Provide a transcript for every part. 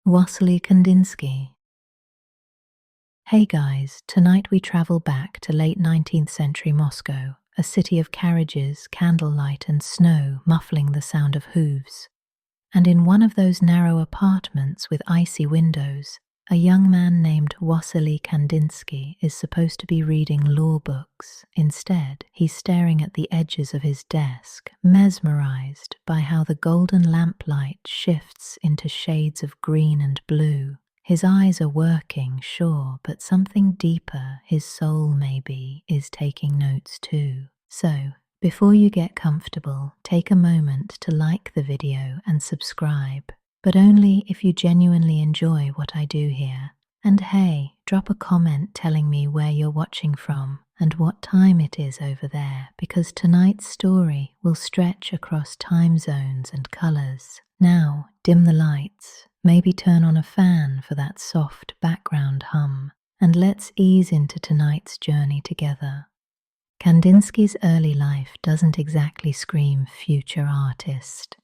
Wassily Kandinsky. Hey guys, tonight we travel back to late 19th century Moscow, a city of carriages, candlelight and snow muffling the sound of hooves. And in one of those narrow apartments with icy windows, a young man named Wassily Kandinsky is supposed to be reading law books. Instead, he's staring at the edges of his desk, mesmerized by how the golden lamplight shifts into shades of green and blue. His eyes are working, sure, but something deeper, his soul maybe, is taking notes too. So, before you get comfortable, take a moment to like the video and subscribe, but only if you genuinely enjoy what I do here. And hey, drop a comment telling me where you're watching from and what time it is over there, because tonight's story will stretch across time zones and colors. Now, dim the lights, maybe turn on a fan for that soft background hum, and let's ease into tonight's journey together. Kandinsky's early life doesn't exactly scream future artist.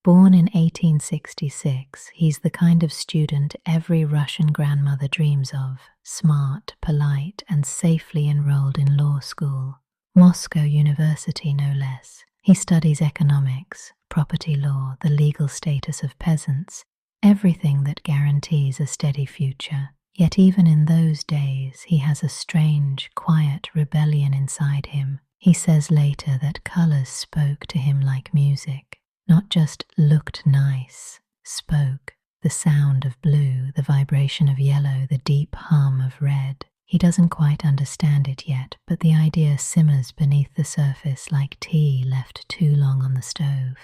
Born in 1866, he's the kind of student every Russian grandmother dreams of, smart, polite, and safely enrolled in law school. Moscow University, no less. He studies economics, property law, the legal status of peasants, everything that guarantees a steady future. Yet even in those days, he has a strange, quiet rebellion inside him. He says later that colors spoke to him like music. Not just looked nice, spoke. The sound of blue, the vibration of yellow, the deep hum of red. He doesn't quite understand it yet, but the idea simmers beneath the surface like tea left too long on the stove.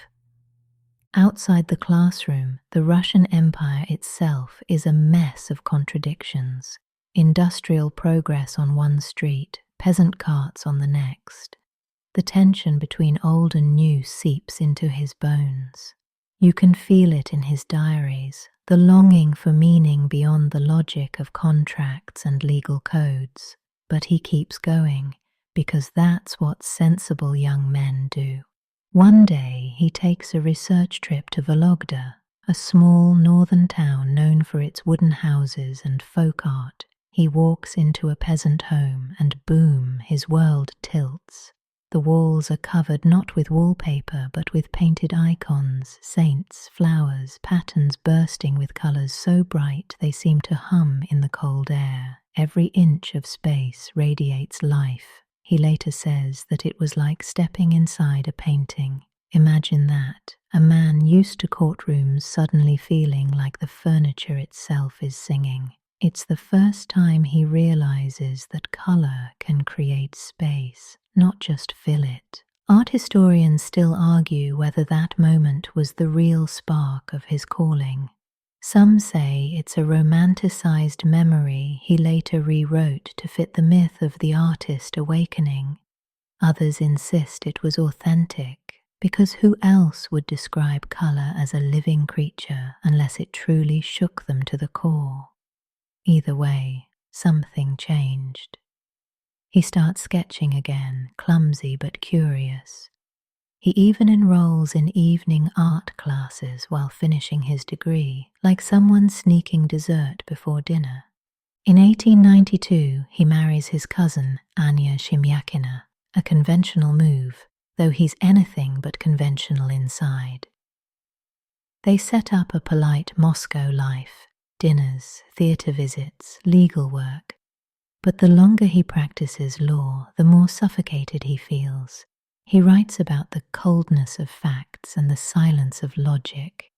Outside the classroom, the Russian Empire itself is a mess of contradictions. Industrial progress on one street, peasant carts on the next. The tension between old and new seeps into his bones. You can feel it in his diaries, the longing for meaning beyond the logic of contracts and legal codes. But he keeps going, because that's what sensible young men do. One day he takes a research trip to Vologda, a small northern town known for its wooden houses and folk art. He walks into a peasant home and boom, his world tilts. The walls are covered not with wallpaper but with painted icons, saints, flowers, patterns bursting with colours so bright they seem to hum in the cold air. Every inch of space radiates life. He later says that it was like stepping inside a painting. Imagine that, a man used to courtrooms suddenly feeling like the furniture itself is singing. It's the first time he realizes that color can create space, not just fill it. Art historians still argue whether that moment was the real spark of his calling. Some say it's a romanticized memory he later rewrote to fit the myth of the artist awakening. Others insist it was authentic, because who else would describe color as a living creature unless it truly shook them to the core? Either way, something changed. He starts sketching again, clumsy but curious. He even enrolls in evening art classes while finishing his degree, like someone sneaking dessert before dinner. In 1892, he marries his cousin, Anya Shimyakina, a conventional move, though he's anything but conventional inside. They set up a polite Moscow life, dinners, theatre visits, legal work. But the longer he practices law, the more suffocated he feels. He writes about the coldness of facts and the silence of logic.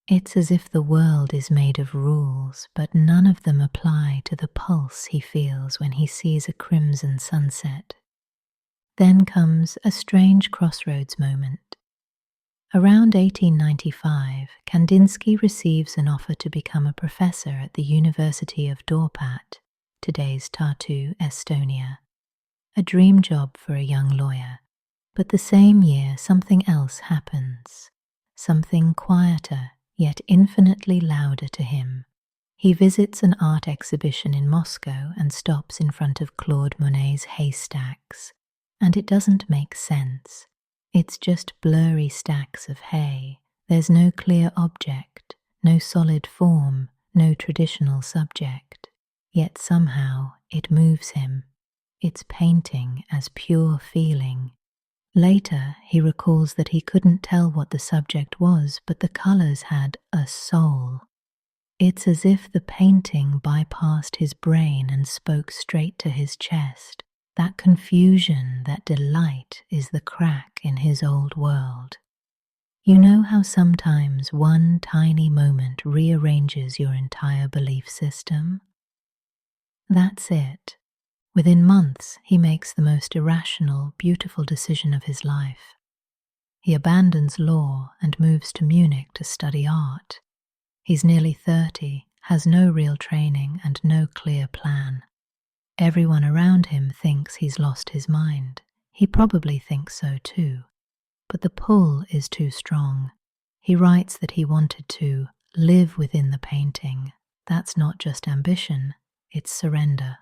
It's as if the world is made of rules, but none of them apply to the pulse he feels when he sees a crimson sunset. Then comes a strange crossroads moment. Around 1895, Kandinsky receives an offer to become a professor at the University of Dorpat, today's Tartu, Estonia. A dream job for a young lawyer. But the same year something else happens, something quieter yet infinitely louder to him. He visits an art exhibition in Moscow and stops in front of Claude Monet's Haystacks, and it doesn't make sense. It's just blurry stacks of hay. There's no clear object, no solid form, no traditional subject, yet somehow it moves him. It's painting as pure feeling. Later, he recalls that he couldn't tell what the subject was, but the colours had a soul. It's as if the painting bypassed his brain and spoke straight to his chest. That confusion, that delight, is the crack in his old world. You know how sometimes one tiny moment rearranges your entire belief system? That's it. Within months, he makes the most irrational, beautiful decision of his life. He abandons law and moves to Munich to study art. He's nearly 30, has no real training and no clear plan. Everyone around him thinks he's lost his mind. He probably thinks so too. But the pull is too strong. He writes that he wanted to live within the painting. That's not just ambition, it's surrender.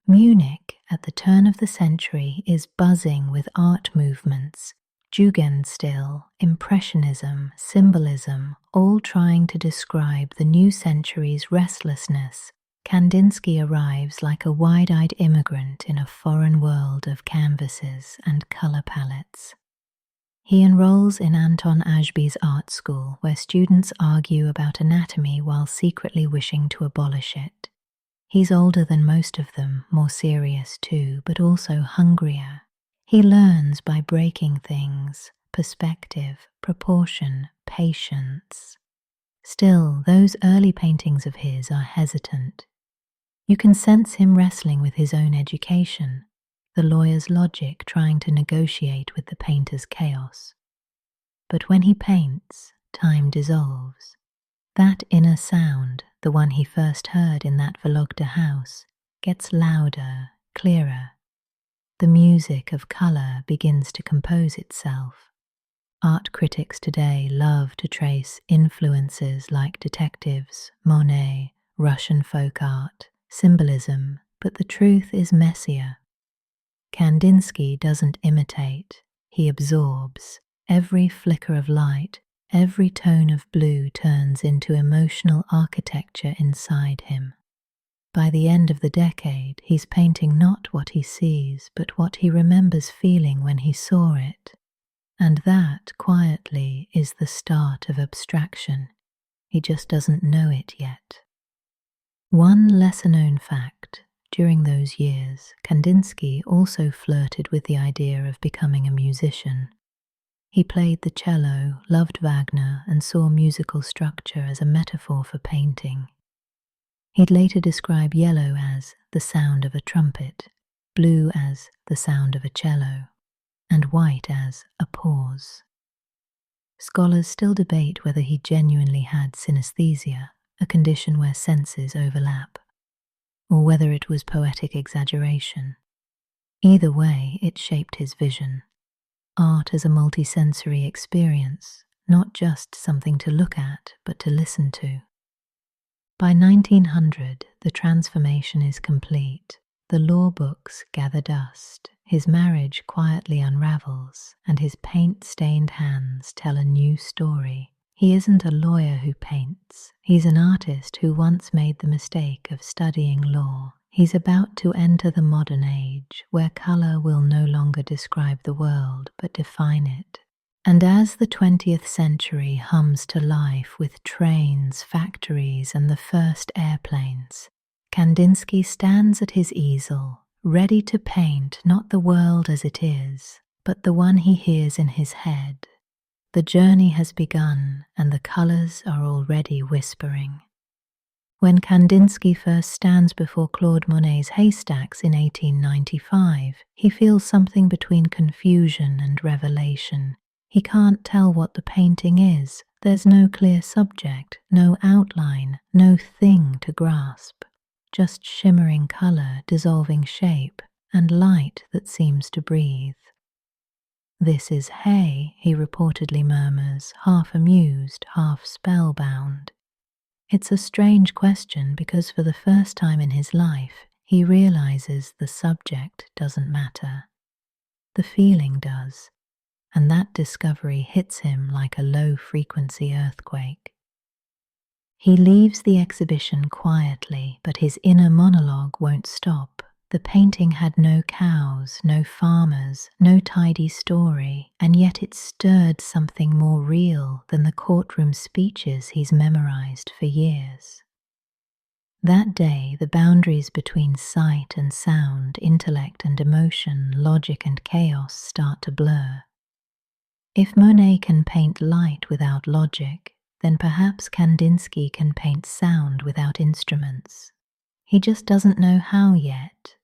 Munich, at the turn of the century, is buzzing with art movements, Jugendstil, Impressionism, Symbolism, all trying to describe the new century's restlessness. Kandinsky arrives like a wide-eyed immigrant in a foreign world of canvases and colour palettes. He enrolls in Anton Ashby's art school, where students argue about anatomy while secretly wishing to abolish it. He's older than most of them, more serious too, but also hungrier. He learns by breaking things: perspective, proportion, patience. Still, those early paintings of his are hesitant. You can sense him wrestling with his own education, the lawyer's logic trying to negotiate with the painter's chaos. But when he paints, time dissolves. That inner sound, the one he first heard in that Vologda house, gets louder, clearer. The music of colour begins to compose itself. Art critics today love to trace influences like detectives, Monet, Russian folk art, symbolism, but the truth is messier. Kandinsky doesn't imitate, he absorbs. Every flicker of light, every tone of blue turns into emotional architecture inside him. By the end of the decade, he's painting not what he sees, but what he remembers feeling when he saw it. And that, quietly, is the start of abstraction. He just doesn't know it yet. One lesser-known fact: during those years, Kandinsky also flirted with the idea of becoming a musician. He played the cello, loved Wagner, and saw musical structure as a metaphor for painting. He'd later describe yellow as the sound of a trumpet, blue as the sound of a cello, and white as a pause. Scholars still debate whether he genuinely had synesthesia, a condition where senses overlap, or whether it was poetic exaggeration. Either way, it shaped his vision. Art as a multisensory experience, not just something to look at, but to listen to. By 1900, the transformation is complete. The law books gather dust, his marriage quietly unravels, and his paint-stained hands tell a new story. He isn't a lawyer who paints. He's an artist who once made the mistake of studying law. He's about to enter the modern age, where colour will no longer describe the world, but define it. And as the 20th century hums to life with trains, factories, and the first airplanes, Kandinsky stands at his easel, ready to paint not the world as it is, but the one he hears in his head. The journey has begun, and the colours are already whispering. When Kandinsky first stands before Claude Monet's Haystacks in 1895, he feels something between confusion and revelation. He can't tell what the painting is. There's no clear subject, no outline, no thing to grasp. Just shimmering colour, dissolving shape, and light that seems to breathe. "This is hay," he reportedly murmurs, half amused, half spellbound. It's a strange question because for the first time in his life, he realizes the subject doesn't matter. The feeling does, and that discovery hits him like a low-frequency earthquake. He leaves the exhibition quietly, but his inner monologue won't stop. The painting had no cows, no farmers, no tidy story, and yet it stirred something more real than the courtroom speeches he's memorized for years. That day, the boundaries between sight and sound, intellect and emotion, logic and chaos start to blur. If Monet can paint light without logic, then perhaps Kandinsky can paint sound without instruments. He just doesn't know how yet.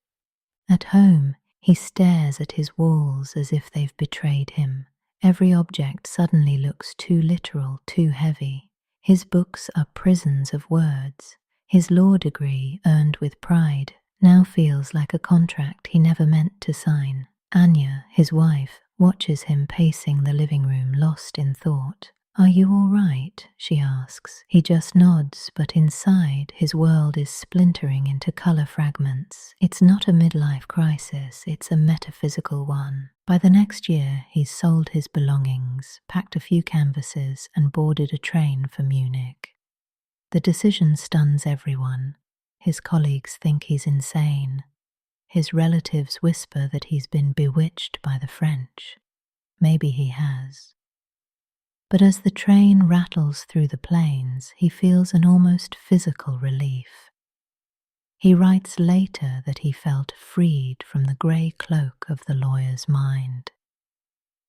At home, he stares at his walls as if they've betrayed him. Every object suddenly looks too literal, too heavy. His books are prisons of words. His law degree, earned with pride, now feels like a contract he never meant to sign. Anya, his wife, watches him pacing the living room, lost in thought. "Are you all right?" she asks. He just nods, but inside, his world is splintering into color fragments. It's not a midlife crisis, it's a metaphysical one. By the next year, he's sold his belongings, packed a few canvases, and boarded a train for Munich. The decision stuns everyone. His colleagues think he's insane. His relatives whisper that he's been bewitched by the French. Maybe he has. But as the train rattles through the plains, he feels an almost physical relief. He writes later that he felt freed from the grey cloak of the lawyer's mind.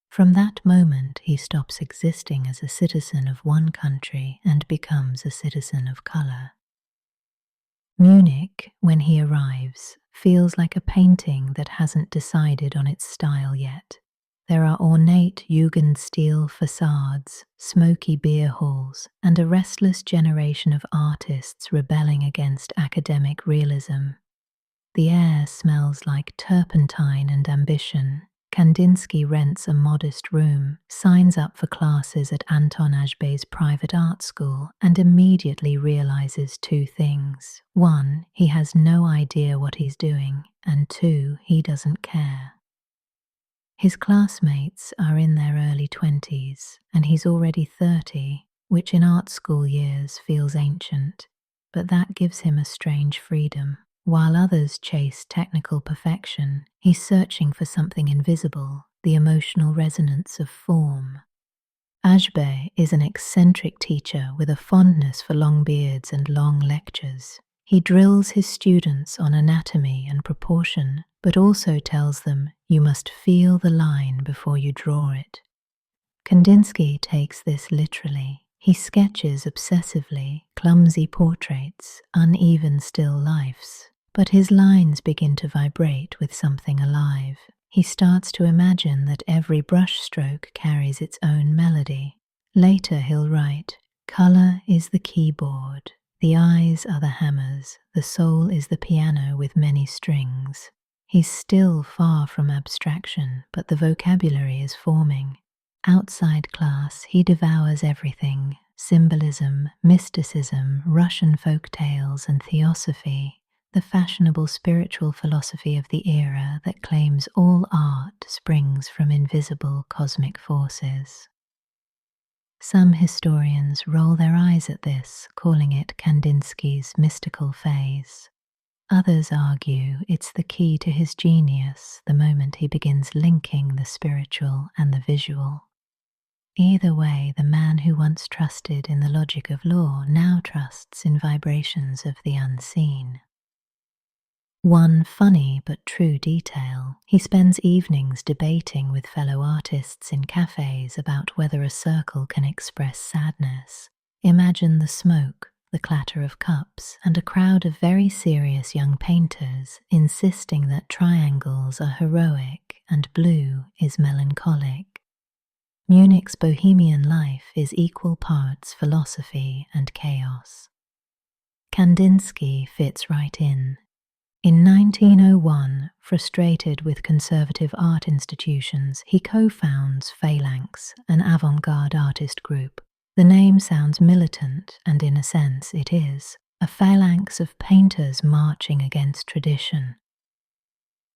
From that moment, he stops existing as a citizen of one country and becomes a citizen of colour. Munich, when he arrives, feels like a painting that hasn't decided on its style yet. There are ornate Jugendstil facades, smoky beer halls, and a restless generation of artists rebelling against academic realism. The air smells like turpentine and ambition. Kandinsky rents a modest room, signs up for classes at Anton Ajbe's private art school, and immediately realizes two things. One, he has no idea what he's doing, and two, he doesn't care. His classmates are in their early 20s, and he's already 30, which in art school years feels ancient, but that gives him a strange freedom. While others chase technical perfection, he's searching for something invisible, the emotional resonance of form. Ajbe is an eccentric teacher with a fondness for long beards and long lectures. He drills his students on anatomy and proportion, but also tells them you must feel the line before you draw it. Kandinsky takes this literally. He sketches obsessively, clumsy portraits, uneven still lifes. But his lines begin to vibrate with something alive. He starts to imagine that every brushstroke carries its own melody. Later he'll write, "Color is the keyboard, the eyes are the hammers, the soul is the piano with many strings." He's still far from abstraction, but the vocabulary is forming. Outside class, he devours everything: symbolism, mysticism, Russian folk tales and theosophy, the fashionable spiritual philosophy of the era that claims all art springs from invisible cosmic forces. Some historians roll their eyes at this, calling it Kandinsky's mystical phase. Others argue it's the key to his genius the moment he begins linking the spiritual and the visual. Either way, the man who once trusted in the logic of law now trusts in vibrations of the unseen. One funny but true detail: he spends evenings debating with fellow artists in cafes about whether a circle can express sadness. Imagine the smoke, the clatter of cups, and a crowd of very serious young painters insisting that triangles are heroic and blue is melancholic. Munich's bohemian life is equal parts philosophy and chaos. Kandinsky fits right in. In 1901, frustrated with conservative art institutions, he co-founds Phalanx, an avant-garde artist group. The name sounds militant, and in a sense it is, a phalanx of painters marching against tradition.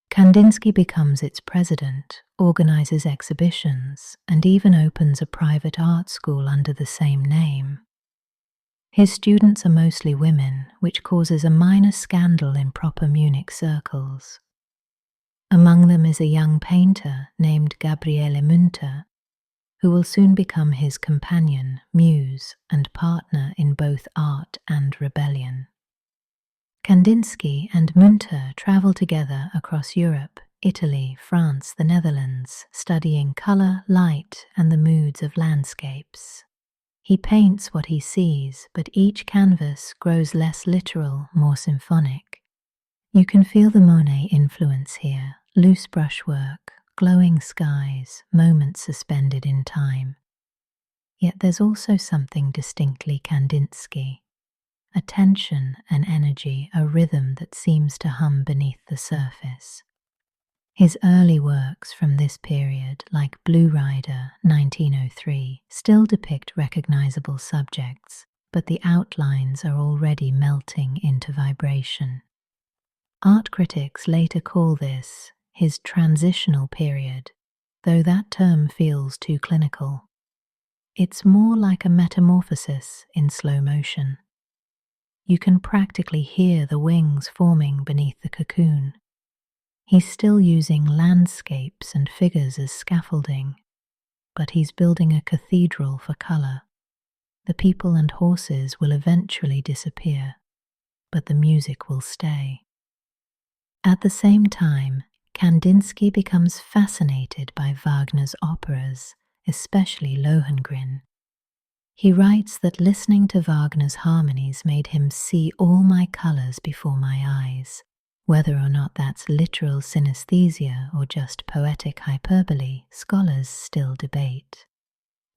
Kandinsky becomes its president, organizes exhibitions, and even opens a private art school under the same name. His students are mostly women, which causes a minor scandal in proper Munich circles. Among them is a young painter named Gabriele Münter, who will soon become his companion, muse, and partner in both art and rebellion. Kandinsky and Münter travel together across Europe, Italy, France, the Netherlands, studying colour, light, and the moods of landscapes. He paints what he sees, but each canvas grows less literal, more symphonic. You can feel the Monet influence here, loose brushwork, glowing skies, moments suspended in time. Yet there's also something distinctly Kandinsky, a tension, an energy, a rhythm that seems to hum beneath the surface. His early works from this period, like Blue Rider, 1903, still depict recognizable subjects, but the outlines are already melting into vibration. Art critics later call this his transitional period, though that term feels too clinical. It's more like a metamorphosis in slow motion. You can practically hear the wings forming beneath the cocoon. He's still using landscapes and figures as scaffolding, but he's building a cathedral for colour. The people and horses will eventually disappear, but the music will stay. At the same time, Kandinsky becomes fascinated by Wagner's operas, especially Lohengrin. He writes that listening to Wagner's harmonies made him see all my colours before my eyes. Whether or not that's literal synesthesia or just poetic hyperbole, scholars still debate.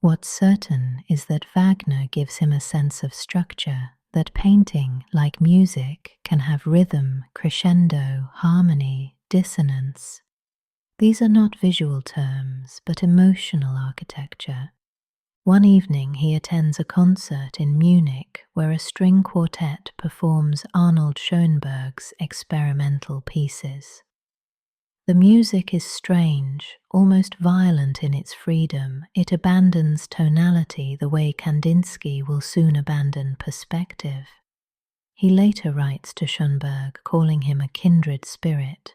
What's certain is that Wagner gives him a sense of structure, that painting, like music, can have rhythm, crescendo, harmony, dissonance. These are not visual terms, but emotional architecture. One evening he attends a concert in Munich where a string quartet performs Arnold Schoenberg's experimental pieces. The music is strange, almost violent in its freedom. It abandons tonality the way Kandinsky will soon abandon perspective. He later writes to Schoenberg, calling him a kindred spirit.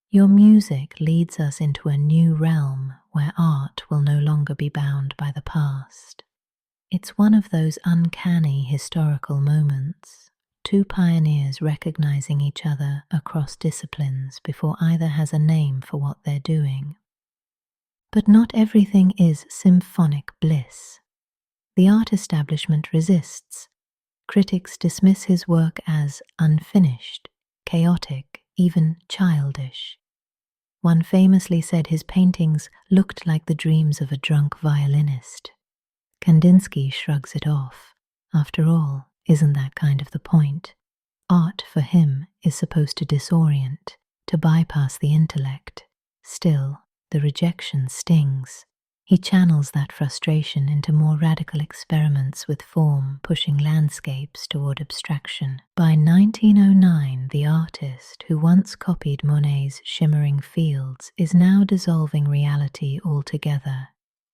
Your music leads us into a new realm where art will no longer be bound by the past. It's one of those uncanny historical moments, two pioneers recognizing each other across disciplines before either has a name for what they're doing. But not everything is symphonic bliss. The art establishment resists. Critics dismiss his work as unfinished, chaotic, even childish. One famously said his paintings looked like the dreams of a drunk violinist. Kandinsky shrugs it off. After all, isn't that kind of the point? Art, for him, is supposed to disorient, to bypass the intellect. Still, the rejection stings. He channels that frustration into more radical experiments with form, pushing landscapes toward abstraction. By 1909, the artist, who once copied Monet's shimmering fields, is now dissolving reality altogether.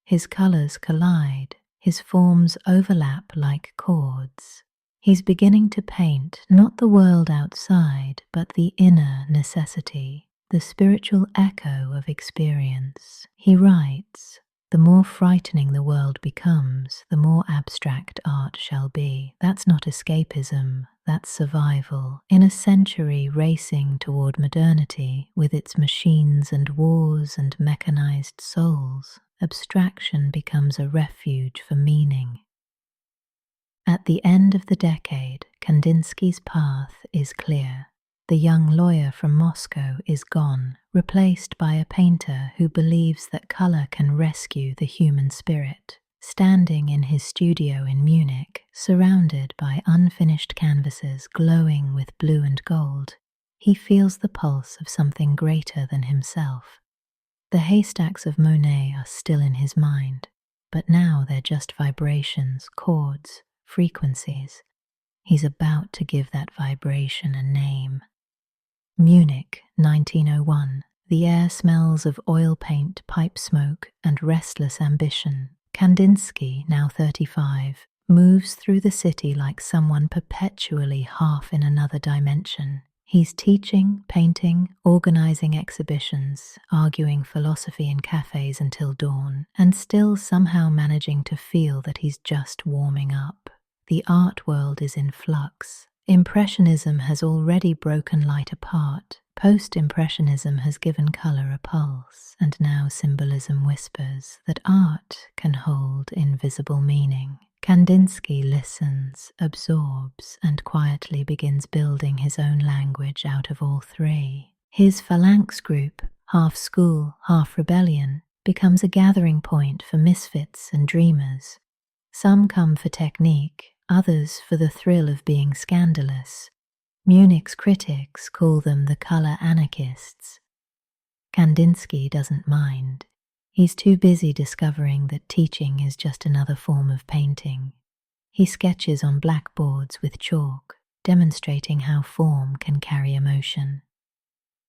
His colors collide, his forms overlap like chords. He's beginning to paint not the world outside, but the inner necessity, the spiritual echo of experience. He writes, "The more frightening the world becomes, the more abstract art shall be." That's not escapism, that's survival. In a century racing toward modernity, with its machines and wars and mechanized souls, abstraction becomes a refuge for meaning. At the end of the decade, Kandinsky's path is clear. The young lawyer from Moscow is gone, replaced by a painter who believes that color can rescue the human spirit. Standing in his studio in Munich, surrounded by unfinished canvases glowing with blue and gold, he feels the pulse of something greater than himself. The haystacks of Monet are still in his mind, but now they're just vibrations, chords, frequencies. He's about to give that vibration a name. Munich, 1901. The air smells of oil paint, pipe smoke, and restless ambition. Kandinsky, now 35, moves through the city like someone perpetually half in another dimension. He's teaching, painting, organizing exhibitions, arguing philosophy in cafes until dawn, and still somehow managing to feel that he's just warming up. The art world is in flux. Impressionism has already broken light apart. Post-Impressionism has given color a pulse, and now symbolism whispers that art can hold invisible meaning. Kandinsky listens, absorbs, and quietly begins building his own language out of all three. His phalanx group, half school, half rebellion, becomes a gathering point for misfits and dreamers. Some come for technique, others for the thrill of being scandalous. Munich's critics call them the color anarchists. Kandinsky doesn't mind. He's too busy discovering that teaching is just another form of painting. He sketches on blackboards with chalk, demonstrating how form can carry emotion.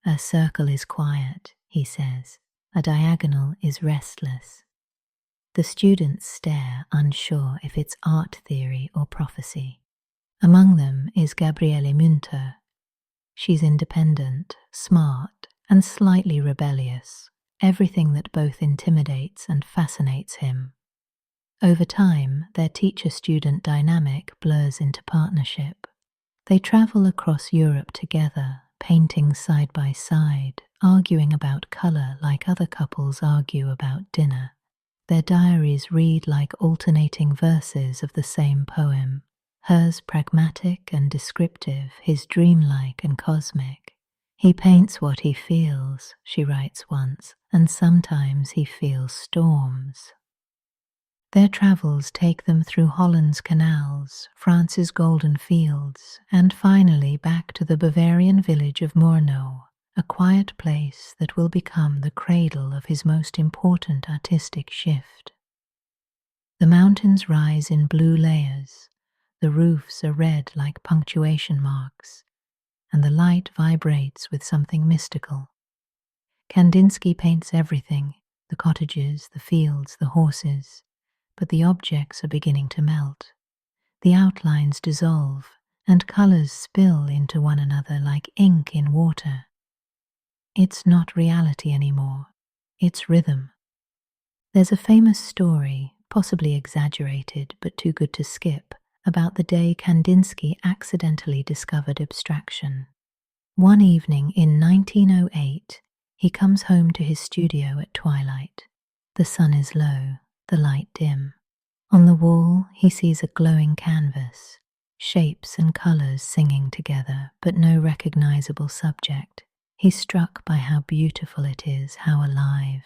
A circle is quiet, he says. A diagonal is restless. The students stare, unsure if it's art theory or prophecy. Among them is Gabriele Münter. She's independent, smart, and slightly rebellious, everything that both intimidates and fascinates him. Over time, their teacher-student dynamic blurs into partnership. They travel across Europe together, painting side by side, arguing about color like other couples argue about dinner. Their diaries read like alternating verses of the same poem. Hers pragmatic and descriptive, his dreamlike and cosmic. He paints what he feels, she writes once, and sometimes he feels storms. Their travels take them through Holland's canals, France's golden fields, and finally back to the Bavarian village of Murnau, a quiet place that will become the cradle of his most important artistic shift. The mountains rise in blue layers. The roofs are red like punctuation marks, and the light vibrates with something mystical. Kandinsky paints everything, the cottages, the fields, the horses, but the objects are beginning to melt. The outlines dissolve, and colors spill into one another like ink in water. It's not reality anymore, it's rhythm. There's a famous story, possibly exaggerated but too good to skip, about the day Kandinsky accidentally discovered abstraction. One evening in 1908, he comes home to his studio at twilight. The sun is low, the light dim. On the wall, he sees a glowing canvas, shapes and colors singing together, but no recognizable subject. He's struck by how beautiful it is, how alive.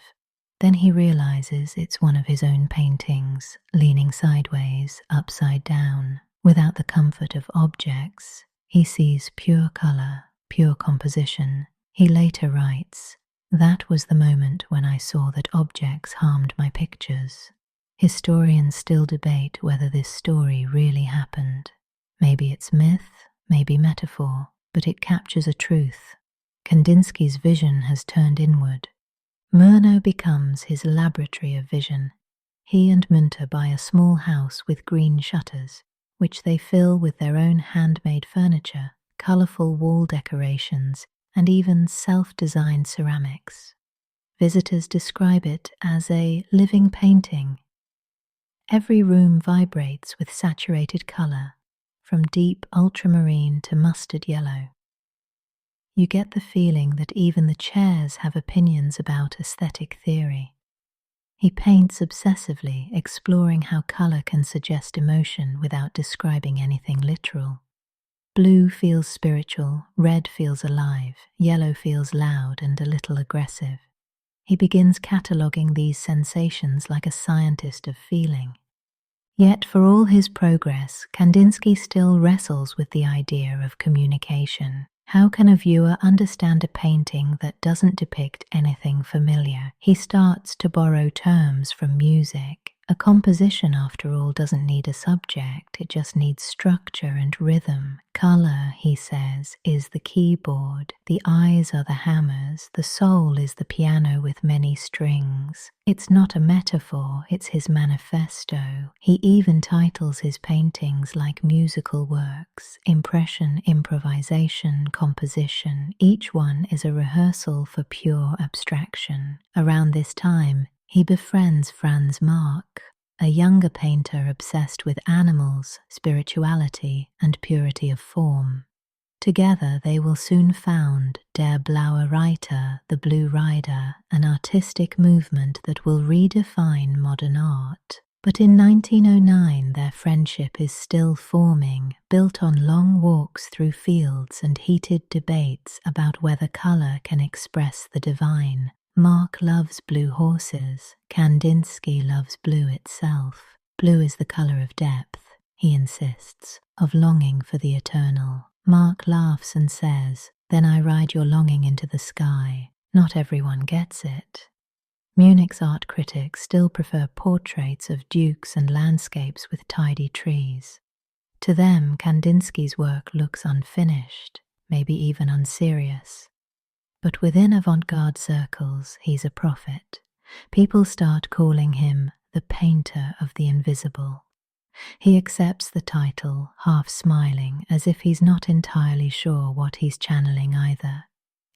Then he realizes it's one of his own paintings, leaning sideways, upside down. Without the comfort of objects, he sees pure color, pure composition. He later writes, "That was the moment when I saw that objects harmed my pictures." Historians still debate whether this story really happened. Maybe it's myth, maybe metaphor, but it captures a truth. Kandinsky's vision has turned inward. Murnau becomes his laboratory of vision. He and Münter buy a small house with green shutters, which they fill with their own handmade furniture, colourful wall decorations, and even self-designed ceramics. Visitors describe it as a living painting. Every room vibrates with saturated colour, from deep ultramarine to mustard yellow. You get the feeling that even the chairs have opinions about aesthetic theory. He paints obsessively, exploring how colour can suggest emotion without describing anything literal. Blue feels spiritual, red feels alive, yellow feels loud and a little aggressive. He begins cataloguing these sensations like a scientist of feeling. Yet for all his progress, Kandinsky still wrestles with the idea of communication. How can a viewer understand a painting that doesn't depict anything familiar? He starts to borrow terms from music. A composition, after all, doesn't need a subject, it just needs structure and rhythm. Color, he says, is the keyboard, the eyes are the hammers, the soul is the piano with many strings. It's not a metaphor, it's his manifesto. He even titles his paintings like musical works: impression, improvisation, composition. Each one is a rehearsal for pure abstraction. Around this time, he befriends Franz Marc, a younger painter obsessed with animals, spirituality, and purity of form. Together they will soon found Der Blaue Reiter, the Blue Rider, an artistic movement that will redefine modern art. But in 1909 their friendship is still forming, built on long walks through fields and heated debates about whether colour can express the divine. Marc loves blue horses, Kandinsky loves blue itself. Blue is the colour of depth, he insists, of longing for the eternal. Marc laughs and says, "Then I ride your longing into the sky." Not everyone gets it. Munich's art critics still prefer portraits of dukes and landscapes with tidy trees. To them, Kandinsky's work looks unfinished, maybe even unserious. But within avant-garde circles, he's a prophet. People start calling him the painter of the invisible. He accepts the title, half smiling, as if he's not entirely sure what he's channeling either.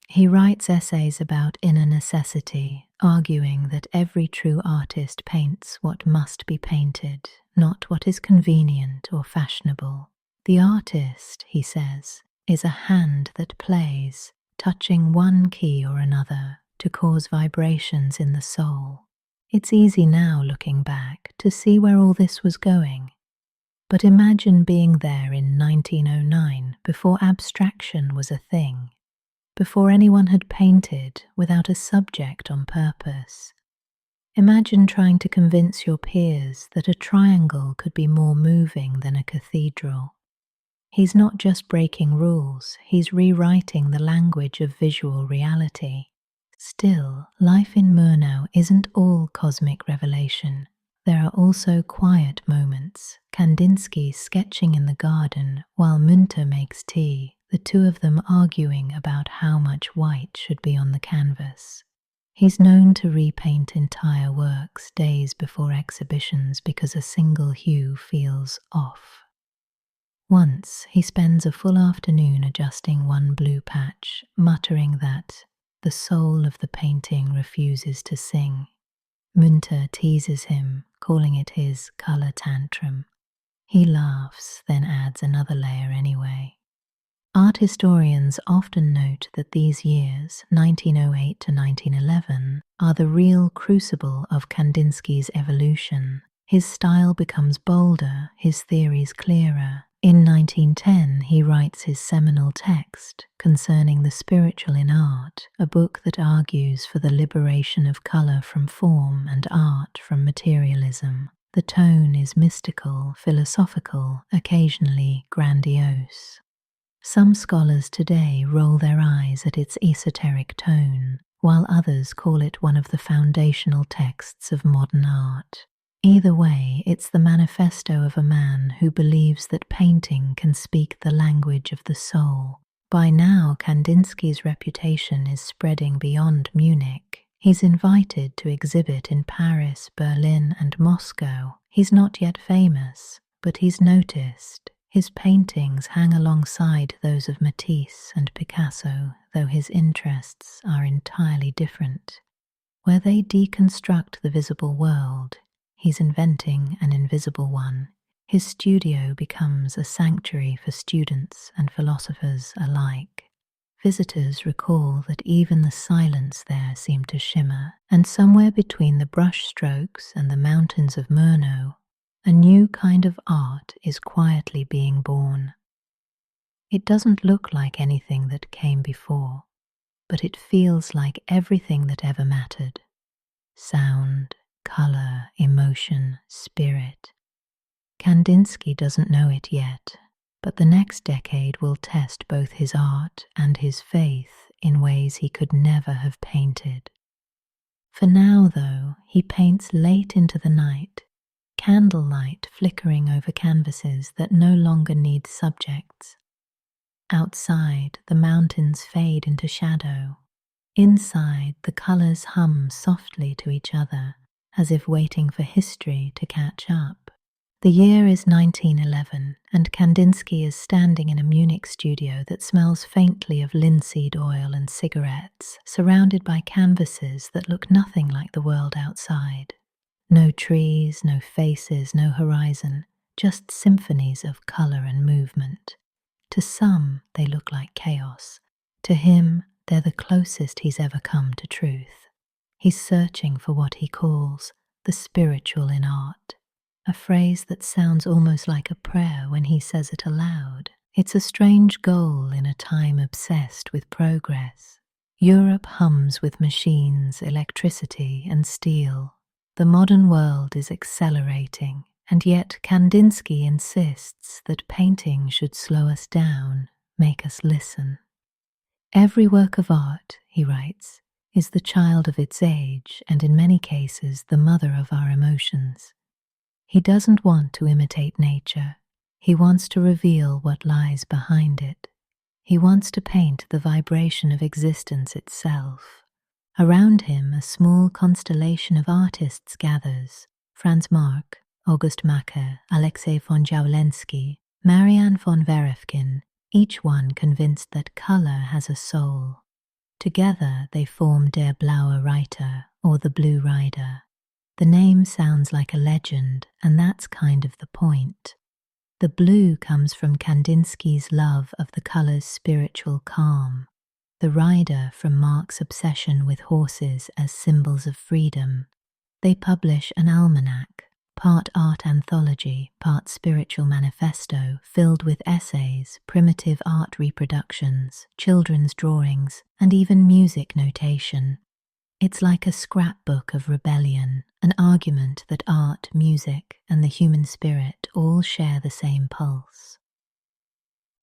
He writes essays about inner necessity, arguing that every true artist paints what must be painted, not what is convenient or fashionable. The artist, he says, is a hand that plays, touching one key or another to cause vibrations in the soul. It's easy now, looking back, to see where all this was going. But imagine being there in 1909, before abstraction was a thing, before anyone had painted without a subject on purpose. Imagine trying to convince your peers that a triangle could be more moving than a cathedral. He's not just breaking rules, he's rewriting the language of visual reality. Still, life in Murnau isn't all cosmic revelation. There are also quiet moments, Kandinsky sketching in the garden while Munter makes tea, the two of them arguing about how much white should be on the canvas. He's known to repaint entire works days before exhibitions because a single hue feels off. Once, he spends a full afternoon adjusting one blue patch, muttering that the soul of the painting refuses to sing. Munter teases him, calling it his colour tantrum. He laughs, then adds another layer anyway. Art historians often note that these years, 1908 to 1911, are the real crucible of Kandinsky's evolution. His style becomes bolder, his theories clearer. In 1910, he writes his seminal text concerning the spiritual in art, a book that argues for the liberation of colour from form and art from materialism. The tone is mystical, philosophical, occasionally grandiose. Some scholars today roll their eyes at its esoteric tone, while others call it one of the foundational texts of modern art. Either way, it's the manifesto of a man who believes that painting can speak the language of the soul. By now, Kandinsky's reputation is spreading beyond Munich. He's invited to exhibit in Paris, Berlin, and Moscow. He's not yet famous, but he's noticed. His paintings hang alongside those of Matisse and Picasso, though his interests are entirely different. Where they deconstruct the visible world, he's inventing an invisible one. His studio becomes a sanctuary for students and philosophers alike. Visitors recall that even the silence there seemed to shimmer, and somewhere between the brushstrokes and the mountains of Murnau, a new kind of art is quietly being born. It doesn't look like anything that came before, but it feels like everything that ever mattered. Sound, colour, emotion, spirit. Kandinsky doesn't know it yet, but the next decade will test both his art and his faith in ways he could never have painted. For now, though, he paints late into the night, candlelight flickering over canvases that no longer need subjects. Outside, the mountains fade into shadow. Inside, the colours hum softly to each other, as if waiting for history to catch up. The year is 1911, and Kandinsky is standing in a Munich studio that smells faintly of linseed oil and cigarettes, surrounded by canvases that look nothing like the world outside. No trees, no faces, no horizon, just symphonies of colour and movement. To some, they look like chaos. To him, they're the closest he's ever come to truth. He's searching for what he calls the spiritual in art, a phrase that sounds almost like a prayer when he says it aloud. It's a strange goal in a time obsessed with progress. Europe hums with machines, electricity, and steel. The modern world is accelerating, and yet Kandinsky insists that painting should slow us down, make us listen. Every work of art, he writes, is the child of its age and in many cases the mother of our emotions. He doesn't want to imitate nature. He wants to reveal what lies behind it. He wants to paint the vibration of existence itself. Around him, a small constellation of artists gathers: Franz Marc, August Macke, Alexei von Jawlensky, Marianne von Werefkin, each one convinced that colour has a soul. Together they form Der Blaue Reiter, or the Blue Rider. The name sounds like a legend, and that's kind of the point. The blue comes from Kandinsky's love of the colour's spiritual calm, the rider from Marc's obsession with horses as symbols of freedom. They publish an almanac, part art anthology, part spiritual manifesto, filled with essays, primitive art reproductions, children's drawings, and even music notation. It's like a scrapbook of rebellion, an argument that art, music, and the human spirit all share the same pulse.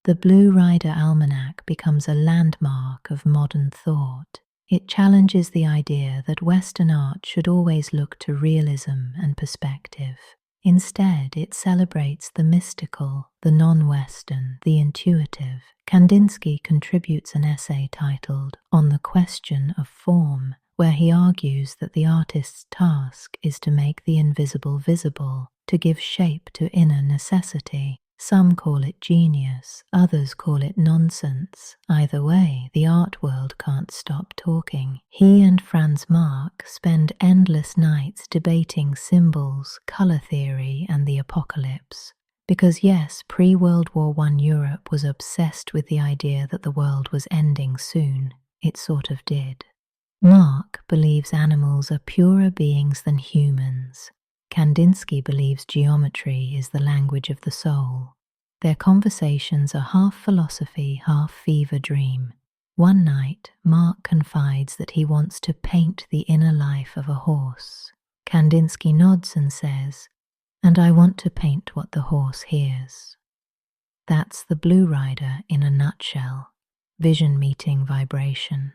The Blue Rider Almanac becomes a landmark of modern thought. It challenges the idea that Western art should always look to realism and perspective. Instead, it celebrates the mystical, the non-Western, the intuitive. Kandinsky contributes an essay titled On the Question of Form, where he argues that the artist's task is to make the invisible visible, to give shape to inner necessity. Some call it genius, others call it nonsense. Either way, the art world can't stop talking. He and Franz Marc spend endless nights debating symbols, colour theory, and the apocalypse. Because yes, pre-World War I Europe was obsessed with the idea that the world was ending soon. It sort of did. Marc believes animals are purer beings than humans. Kandinsky believes geometry is the language of the soul. Their conversations are half philosophy, half fever dream. One night, Marc confides that he wants to paint the inner life of a horse. Kandinsky nods and says, "And I want to paint what the horse hears." That's the Blue Rider in a nutshell. Vision meeting vibration.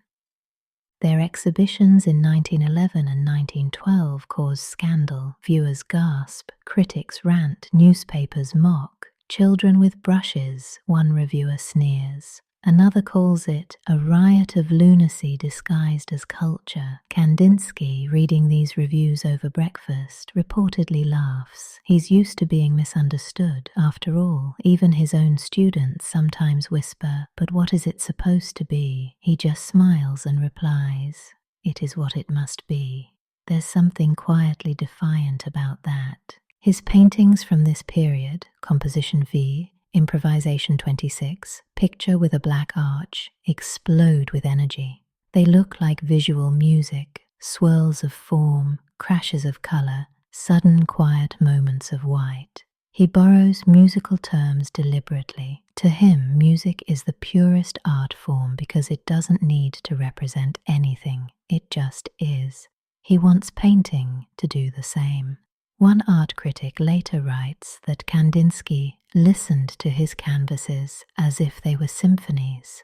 Their exhibitions in 1911 and 1912 cause scandal, viewers gasp, critics rant, newspapers mock. Children with brushes, one reviewer sneers. Another calls it a riot of lunacy disguised as culture. Kandinsky, reading these reviews over breakfast, reportedly laughs. He's used to being misunderstood. After all, even his own students sometimes whisper, "But what is it supposed to be?" He just smiles and replies, "It is what it must be." There's something quietly defiant about that. His paintings from this period, Composition V, Improvisation 26, Picture with a Black Arch, explode with energy. They look like visual music, swirls of form, crashes of colour, sudden quiet moments of white. He borrows musical terms deliberately. To him, music is the purest art form because it doesn't need to represent anything, it just is. He wants painting to do the same. One art critic later writes that Kandinsky listened to his canvases as if they were symphonies.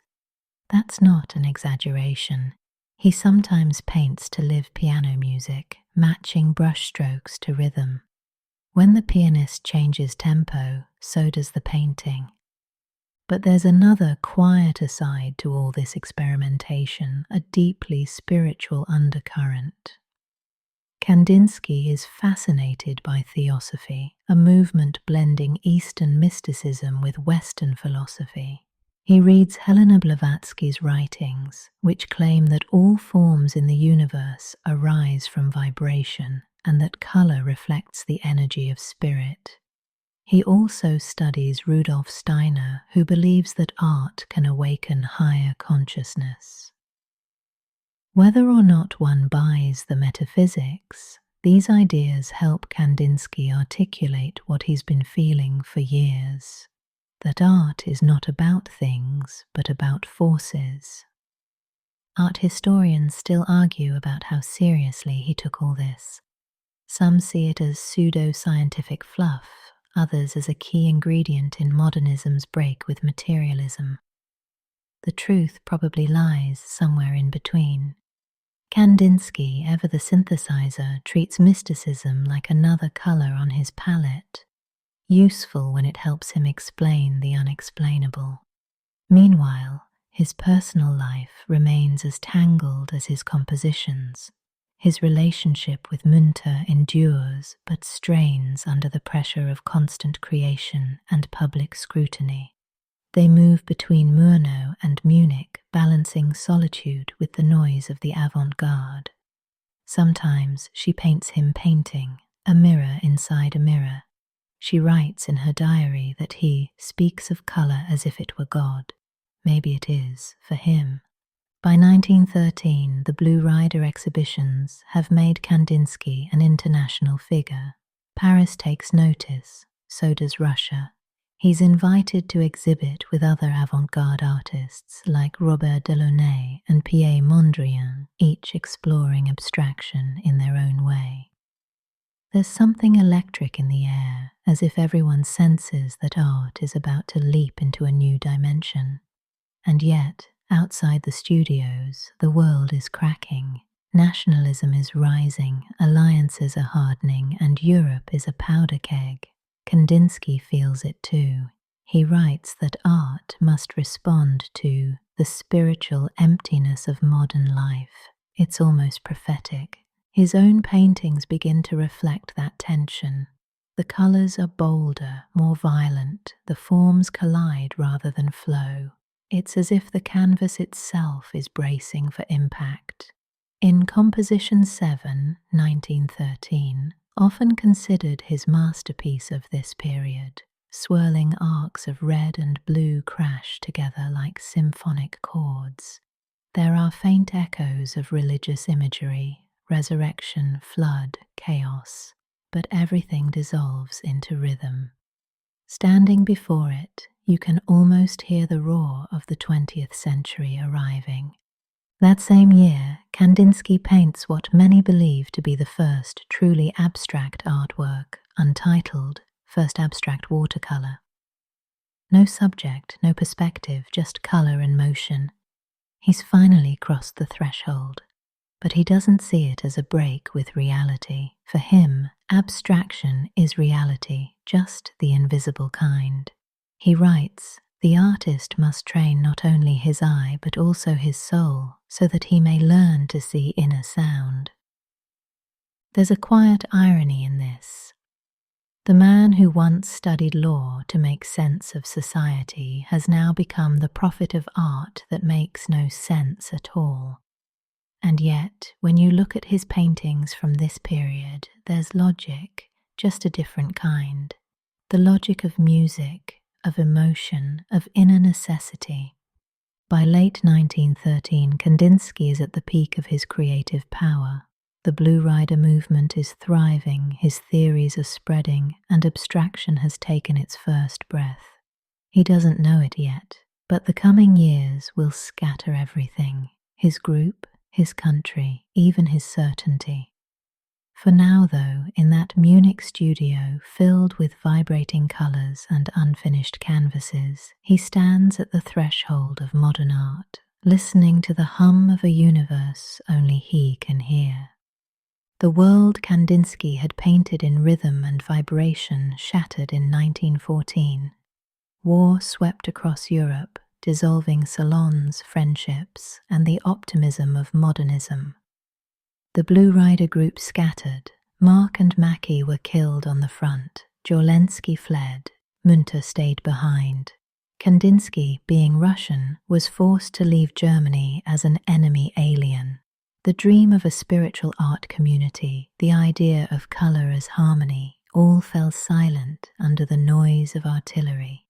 That's not an exaggeration. He sometimes paints to live piano music, matching brushstrokes to rhythm. When the pianist changes tempo, so does the painting. But there's another, quieter side to all this experimentation, a deeply spiritual undercurrent. Kandinsky is fascinated by theosophy, a movement blending Eastern mysticism with Western philosophy. He reads Helena Blavatsky's writings, which claim that all forms in the universe arise from vibration and that color reflects the energy of spirit. He also studies Rudolf Steiner, who believes that art can awaken higher consciousness. Whether or not one buys the metaphysics, these ideas help Kandinsky articulate what he's been feeling for years, that art is not about things, but about forces. Art historians still argue about how seriously he took all this. Some see it as pseudo-scientific fluff, others as a key ingredient in modernism's break with materialism. The truth probably lies somewhere in between. Kandinsky, ever the synthesizer, treats mysticism like another color on his palette, useful when it helps him explain the unexplainable. Meanwhile, his personal life remains as tangled as his compositions. His relationship with Munter endures but strains under the pressure of constant creation and public scrutiny. They move between Murnau and Munich, balancing solitude with the noise of the avant-garde. Sometimes she paints him painting, a mirror inside a mirror. She writes in her diary that he speaks of colour as if it were God. Maybe it is, for him. By 1913, the Blue Rider exhibitions have made Kandinsky an international figure. Paris takes notice, so does Russia. He's invited to exhibit with other avant-garde artists like Robert Delaunay and Pierre Mondrian, each exploring abstraction in their own way. There's something electric in the air, as if everyone senses that art is about to leap into a new dimension. And yet, outside the studios, the world is cracking. Nationalism is rising, alliances are hardening, and Europe is a powder keg. Kandinsky feels it too. He writes that art must respond to the spiritual emptiness of modern life. It's almost prophetic. His own paintings begin to reflect that tension. The colours are bolder, more violent, the forms collide rather than flow. It's as if the canvas itself is bracing for impact. In Composition 7, 1913, often considered his masterpiece of this period, swirling arcs of red and blue crash together like symphonic chords. There are faint echoes of religious imagery, resurrection, flood, chaos, but everything dissolves into rhythm. Standing before it, you can almost hear the roar of the 20th century arriving. That same year, Kandinsky paints what many believe to be the first truly abstract artwork, untitled First Abstract Watercolor. No subject, no perspective, just color and motion. He's finally crossed the threshold, but he doesn't see it as a break with reality. For him, abstraction is reality, just the invisible kind. He writes, "The artist must train not only his eye but also his soul, so that he may learn to see inner sound." There's a quiet irony in this. The man who once studied law to make sense of society has now become the prophet of art that makes no sense at all. And yet, when you look at his paintings from this period, there's logic, just a different kind. The logic of music, of emotion, of inner necessity. By late 1913, Kandinsky is at the peak of his creative power. The Blue Rider movement is thriving, his theories are spreading, and abstraction has taken its first breath. He doesn't know it yet, but the coming years will scatter everything, his group, his country, even his certainty. For now, though, in that Munich studio filled with vibrating colours and unfinished canvases, he stands at the threshold of modern art, listening to the hum of a universe only he can hear. The world Kandinsky had painted in rhythm and vibration shattered in 1914. war swept across Europe, dissolving salons, friendships, and the optimism of modernism. The Blue Rider group scattered. Mark and Mackie were killed on the front. Jorlensky fled. Munter stayed behind. Kandinsky, being Russian, was forced to leave Germany as an enemy alien. The dream of a spiritual art community, the idea of colour as harmony, all fell silent under the noise of artillery.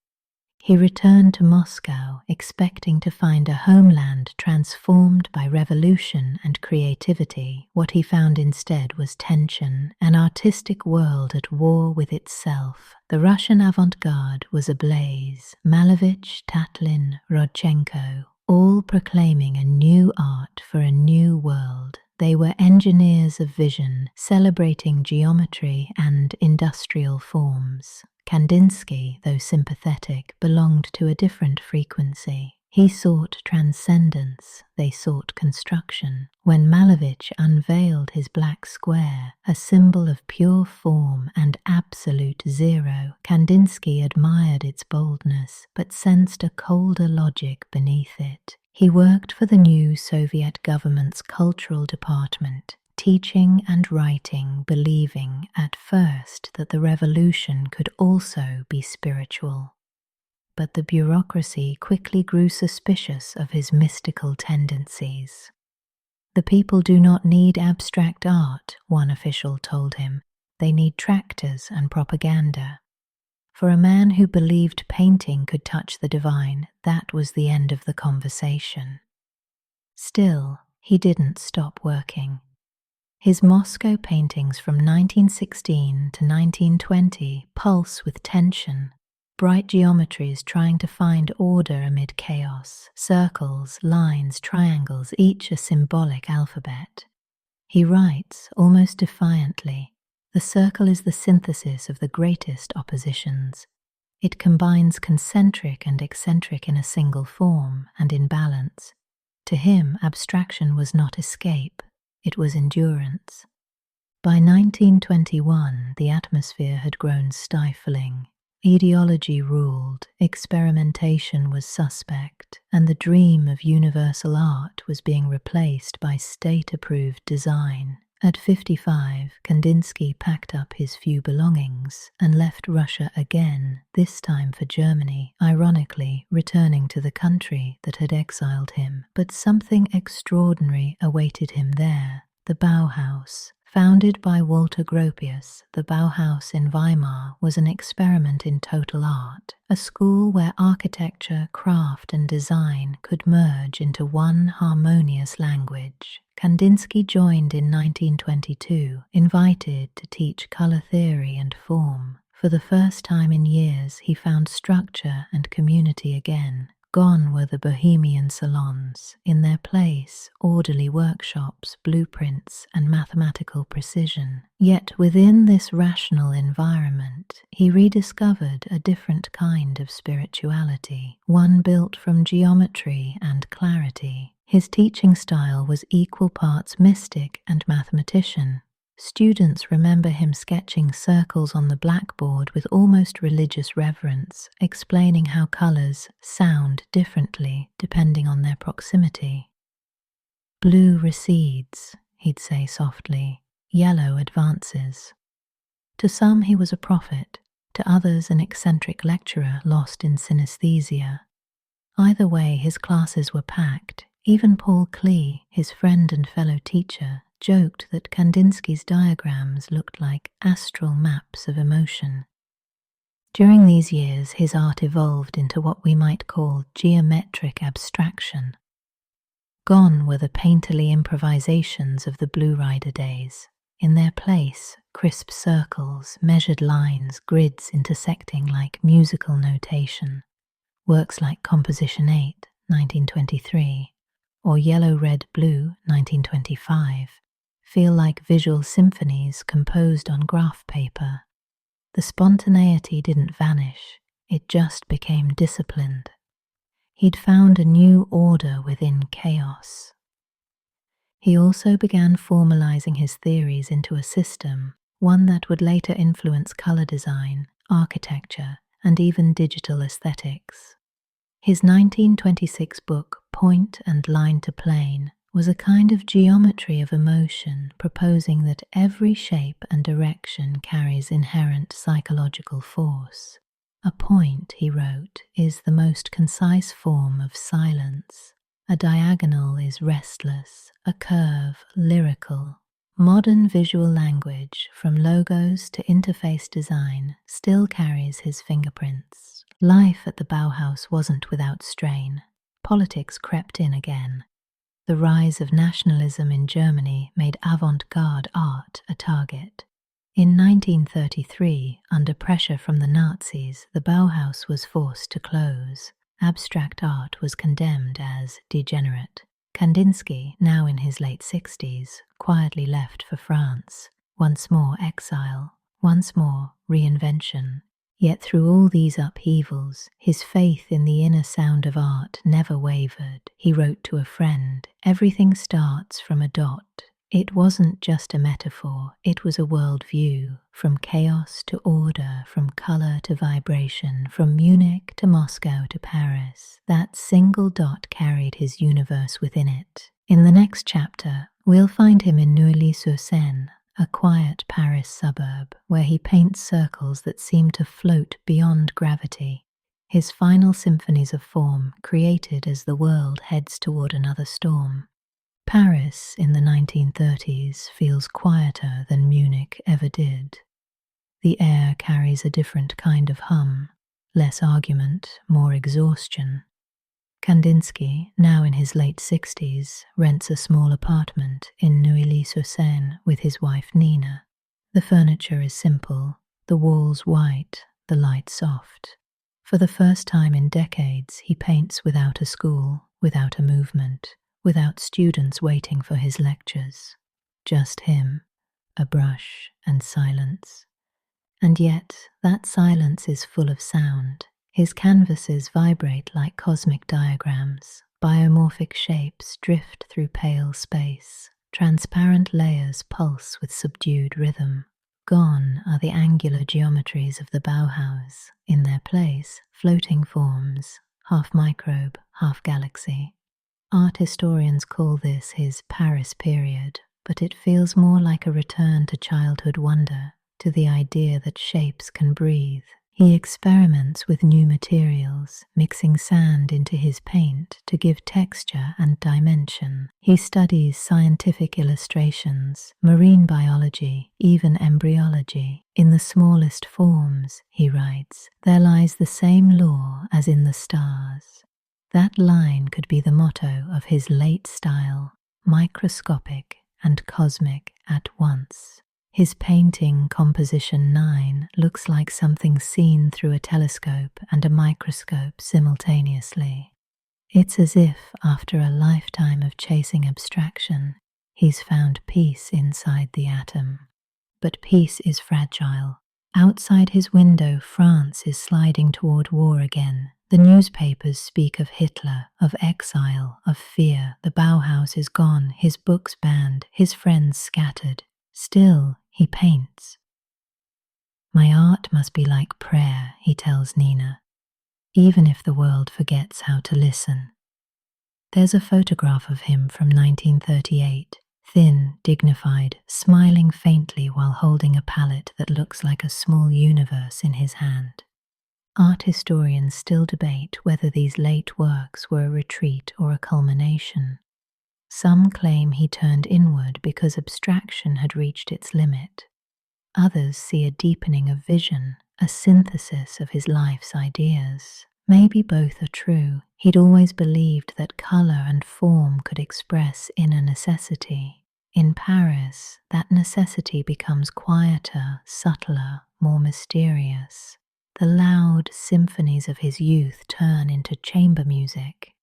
He returned to Moscow, expecting to find a homeland transformed by revolution and creativity. What he found instead was tension, an artistic world at war with itself. The Russian avant-garde was ablaze. Malevich, Tatlin, Rodchenko, all proclaiming a new art for a new world. They were engineers of vision, celebrating geometry and industrial forms. Kandinsky, though sympathetic, belonged to a different frequency. He sought transcendence, they sought construction. When Malevich unveiled his black square, a symbol of pure form and absolute zero, Kandinsky admired its boldness, but sensed a colder logic beneath it. He worked for the new Soviet government's cultural department, teaching and writing, believing at first that the revolution could also be spiritual. But the bureaucracy quickly grew suspicious of his mystical tendencies. "The people do not need abstract art," one official told him. "They need tractors and propaganda." For a man who believed painting could touch the divine, that was the end of the conversation. Still, he didn't stop working. His Moscow paintings from 1916 to 1920 pulse with tension, bright geometries trying to find order amid chaos, circles, lines, triangles, each a symbolic alphabet. He writes, almost defiantly, "The circle is the synthesis of the greatest oppositions. It combines concentric and eccentric in a single form and in balance." To him, abstraction was not escape, it was endurance. By 1921, the atmosphere had grown stifling. Ideology ruled, experimentation was suspect, and the dream of universal art was being replaced by state-approved design. At 55, Kandinsky packed up his few belongings and left Russia again, this time for Germany, ironically returning to the country that had exiled him. But something extraordinary awaited him there. The Bauhaus. Founded by Walter Gropius, the Bauhaus in Weimar was an experiment in total art, a school where architecture, craft and design could merge into one harmonious language. Kandinsky joined in 1922, invited to teach color theory and form. For the first time in years, he found structure and community again. Gone were the bohemian salons. In their place, orderly workshops, blueprints, and mathematical precision. Yet within this rational environment, he rediscovered a different kind of spirituality, one built from geometry and clarity. His teaching style was equal parts mystic and mathematician. Students remember him sketching circles on the blackboard with almost religious reverence, explaining how colors sound differently depending on their proximity. "Blue recedes," he'd say softly, "yellow advances." To some he was a prophet, to others an eccentric lecturer lost in synesthesia. Either way, his classes were packed. Even Paul Klee, his friend and fellow teacher, joked that Kandinsky's diagrams looked like astral maps of emotion. During these years, his art evolved into what we might call geometric abstraction. Gone were the painterly improvisations of the Blue Rider days. In their place, crisp circles, measured lines, grids intersecting like musical notation. Works like Composition 8, 1923, or Yellow, Red, Blue, 1925, feel like visual symphonies composed on graph paper. The spontaneity didn't vanish, it just became disciplined. He'd found a new order within chaos. He also began formalizing his theories into a system, one that would later influence color design, architecture, and even digital aesthetics. His 1926 book, Point and Line to Plane, was a kind of geometry of emotion, proposing that every shape and direction carries inherent psychological force. A point, he wrote, is the most concise form of silence. A diagonal is restless, a curve lyrical. Modern visual language, from logos to interface design, still carries his fingerprints. Life at the Bauhaus wasn't without strain. Politics crept in again. The rise of nationalism in Germany made avant-garde art a target. In 1933, under pressure from the Nazis, the Bauhaus was forced to close. Abstract art was condemned as degenerate. Kandinsky, now in his late 60s, quietly left for France. Once more exile, once more reinvention. Yet through all these upheavals, his faith in the inner sound of art never wavered. He wrote to a friend, "Everything starts from a dot." It wasn't just a metaphor, it was a worldview, from chaos to order, from color to vibration, from Munich to Moscow to Paris. That single dot carried his universe within it. In the next chapter, we'll find him in Neuilly-sur-Seine, a quiet Paris suburb, where he paints circles that seem to float beyond gravity. His final symphonies of form, created as the world heads toward another storm. Paris in the 1930s feels quieter than Munich ever did. The air carries a different kind of hum, less argument, more exhaustion. Kandinsky, now in his late 60s, rents a small apartment in Neuilly-sur-Seine with his wife Nina. The furniture is simple, the walls white, the light soft. For the first time in decades, he paints without a school, without a movement, without students waiting for his lectures. Just him, a brush and silence. And yet, that silence is full of sound. His canvases vibrate like cosmic diagrams. Biomorphic shapes drift through pale space. Transparent layers pulse with subdued rhythm. Gone are the angular geometries of the Bauhaus. In their place, floating forms, half microbe, half galaxy. Art historians call this his Paris period, but it feels more like a return to childhood wonder, to the idea that shapes can breathe. He experiments with new materials, mixing sand into his paint to give texture and dimension. He studies scientific illustrations, marine biology, even embryology. In the smallest forms, he writes, there lies the same law as in the stars. That line could be the motto of his late style, microscopic and cosmic at once. His painting Composition 9 looks like something seen through a telescope and a microscope simultaneously. It's as if, after a lifetime of chasing abstraction, he's found peace inside the atom. But peace is fragile. Outside his window, France is sliding toward war again. The newspapers speak of Hitler, of exile, of fear. The Bauhaus is gone, his books banned, his friends scattered. Still, he paints. My art must be like prayer, he tells Nina, even if the world forgets how to listen. There's a photograph of him from 1938, thin, dignified, smiling faintly while holding a palette that looks like a small universe in his hand. Art historians still debate whether these late works were a retreat or a culmination. Some claim he turned inward because abstraction had reached its limit. Others see a deepening of vision, a synthesis of his life's ideas. Maybe both are true. He'd always believed that color and form could express inner necessity. In Paris, that necessity becomes quieter, subtler, more mysterious. The loud symphonies of his youth turn into chamber music.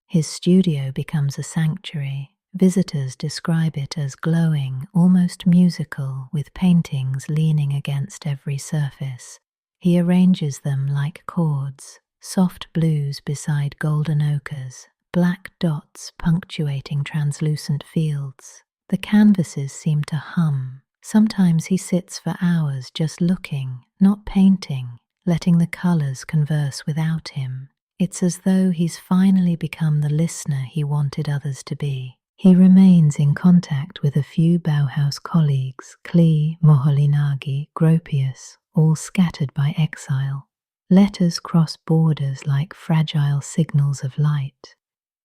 His studio becomes a sanctuary. Visitors describe it as glowing, almost musical, with paintings leaning against every surface. He arranges them like chords, soft blues beside golden ochres, black dots punctuating translucent fields. The canvases seem to hum. Sometimes he sits for hours just looking, not painting, letting the colors converse without him. It's as though he's finally become the listener he wanted others to be. He remains in contact with a few Bauhaus colleagues, Klee, Moholy-Nagy, Gropius, all scattered by exile. Letters cross borders like fragile signals of light.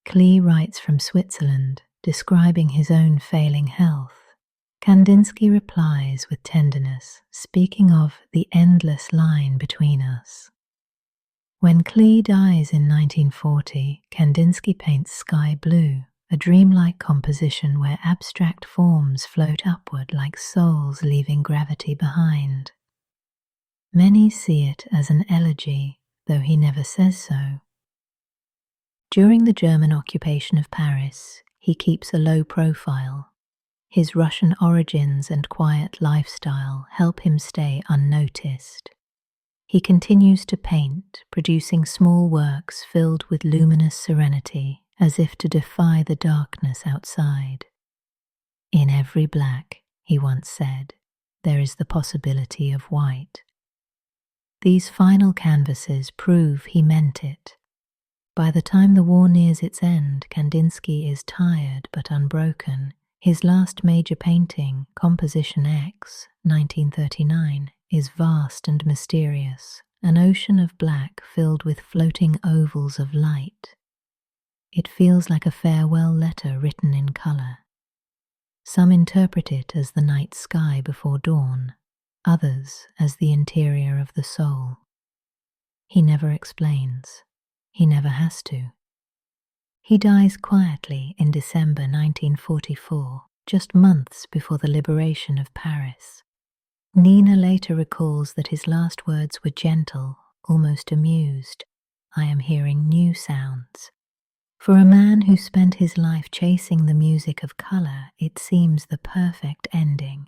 Klee writes from Switzerland, describing his own failing health. Kandinsky replies with tenderness, speaking of the endless line between us. When Klee dies in 1940, Kandinsky paints Sky Blue, a dreamlike composition where abstract forms float upward like souls leaving gravity behind. Many see it as an elegy, though he never says so. During the German occupation of Paris, he keeps a low profile. His Russian origins and quiet lifestyle help him stay unnoticed. He continues to paint, producing small works filled with luminous serenity, as if to defy the darkness outside. "In every black," he once said, "there is the possibility of white." These final canvases prove he meant it. By the time the war nears its end, Kandinsky is tired but unbroken. His last major painting, Composition X, 1939, is vast and mysterious, an ocean of black filled with floating ovals of light. It feels like a farewell letter written in color. Some interpret it as the night sky before dawn, others as the interior of the soul. He never explains. He never has to. He dies quietly in December 1944, just months before the liberation of Paris. Nina later recalls that his last words were gentle, almost amused. "I am hearing new sounds." For a man who spent his life chasing the music of color, it seems the perfect ending.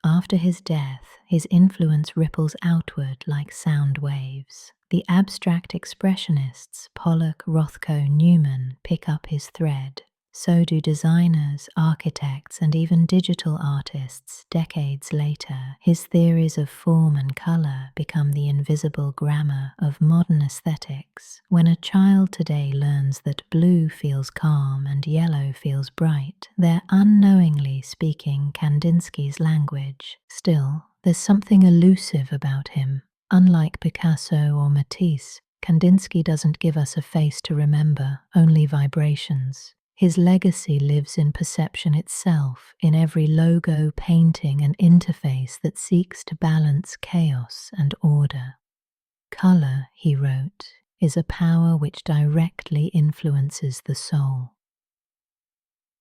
After his death, his influence ripples outward like sound waves. The abstract expressionists, Pollock, Rothko, Newman, pick up his thread. So do designers, architects, and even digital artists decades later. His theories of form and color become the invisible grammar of modern aesthetics. When a child today learns that blue feels calm and yellow feels bright, they're unknowingly speaking Kandinsky's language. Still, there's something elusive about him. Unlike Picasso or Matisse, Kandinsky doesn't give us a face to remember, only vibrations. His legacy lives in perception itself, in every logo, painting, and interface that seeks to balance chaos and order. "Color," he wrote, "is a power which directly influences the soul."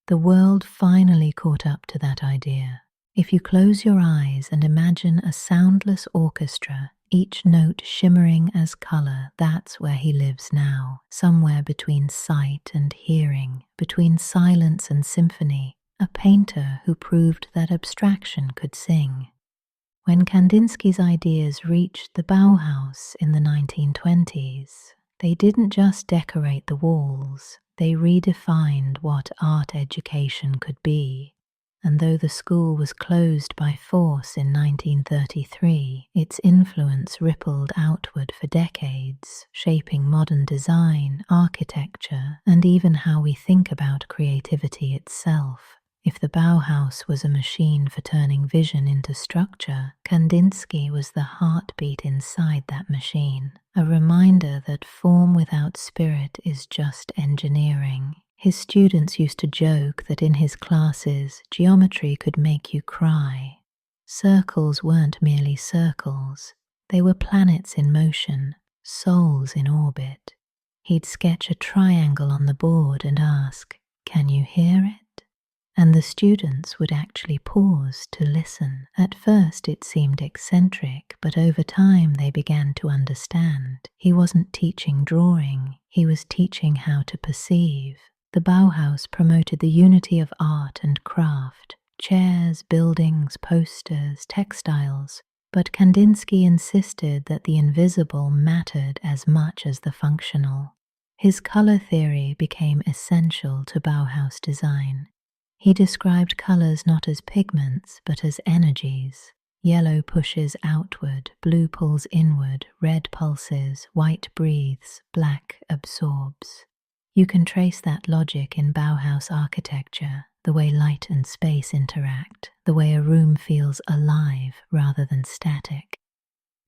The world finally caught up to that idea. If you close your eyes and imagine a soundless orchestra, each note shimmering as color, that's where he lives now, somewhere between sight and hearing, between silence and symphony, a painter who proved that abstraction could sing. When Kandinsky's ideas reached the Bauhaus in the 1920s, they didn't just decorate the walls, they redefined what art education could be. And though the school was closed by force in 1933, its influence rippled outward for decades, shaping modern design, architecture, and even how we think about creativity itself. If the Bauhaus was a machine for turning vision into structure, Kandinsky was the heartbeat inside that machine, a reminder that form without spirit is just engineering. His students used to joke that in his classes, geometry could make you cry. Circles weren't merely circles. They were planets in motion, souls in orbit. He'd sketch a triangle on the board and ask, "Can you hear it?" And the students would actually pause to listen. At first it seemed eccentric, but over time they began to understand. He wasn't teaching drawing, he was teaching how to perceive. The Bauhaus promoted the unity of art and craft, chairs, buildings, posters, textiles, but Kandinsky insisted that the invisible mattered as much as the functional. His color theory became essential to Bauhaus design. He described colors not as pigments, but as energies. Yellow pushes outward, blue pulls inward, red pulses, white breathes, black absorbs. You can trace that logic in Bauhaus architecture, the way light and space interact, the way a room feels alive rather than static.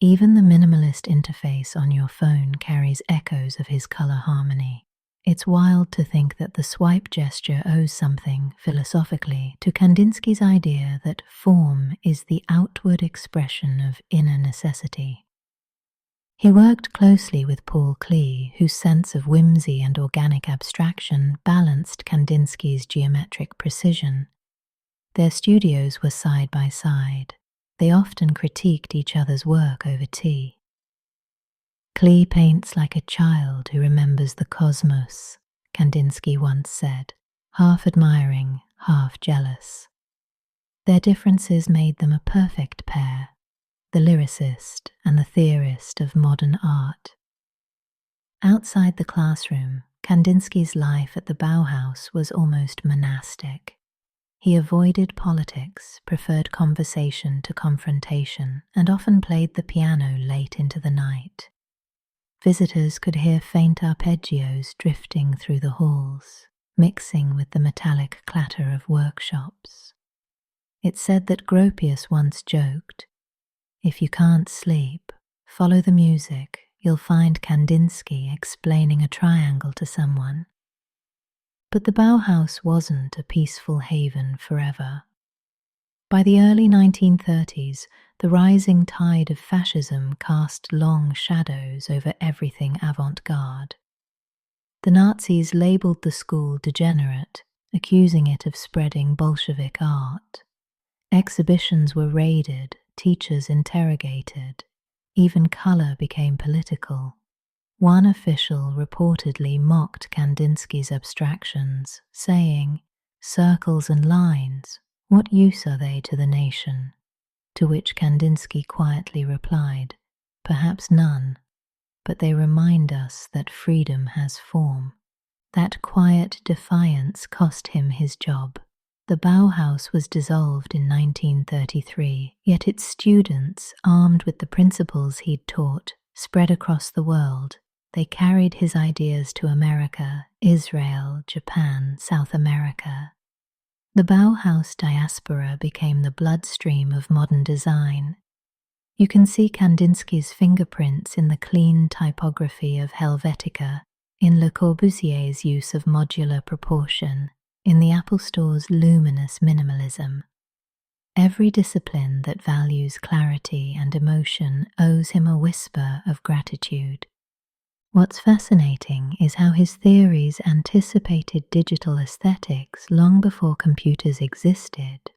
Even the minimalist interface on your phone carries echoes of his color harmony. It's wild to think that the swipe gesture owes something, philosophically, to Kandinsky's idea that form is the outward expression of inner necessity. He worked closely with Paul Klee, whose sense of whimsy and organic abstraction balanced Kandinsky's geometric precision. Their studios were side by side. They often critiqued each other's work over tea. Klee paints like a child who remembers the cosmos, Kandinsky once said, half admiring, half jealous. Their differences made them a perfect pair, the lyricist and the theorist of modern art. Outside the classroom, Kandinsky's life at the Bauhaus was almost monastic. He avoided politics, preferred conversation to confrontation, and often played the piano late into the night. Visitors could hear faint arpeggios drifting through the halls, mixing with the metallic clatter of workshops. It's said that Gropius once joked, "If you can't sleep, follow the music, you'll find Kandinsky explaining a triangle to someone." But the Bauhaus wasn't a peaceful haven forever. By the early 1930s, the rising tide of fascism cast long shadows over everything avant-garde. The Nazis labelled the school degenerate, accusing it of spreading Bolshevik art. Exhibitions were raided, teachers interrogated, even colour became political. One official reportedly mocked Kandinsky's abstractions, saying, "Circles and lines, what use are they to the nation?" To which Kandinsky quietly replied, "Perhaps none, but they remind us that freedom has form." That quiet defiance cost him his job. The Bauhaus was dissolved in 1933, yet its students, armed with the principles he'd taught, spread across the world. They carried his ideas to America, Israel, Japan, South America. The Bauhaus diaspora became the bloodstream of modern design. You can see Kandinsky's fingerprints in the clean typography of Helvetica, in Le Corbusier's use of modular proportion, in the Apple Store's luminous minimalism. Every discipline that values clarity and emotion owes him a whisper of gratitude. What's fascinating is how his theories anticipated digital aesthetics long before computers existed.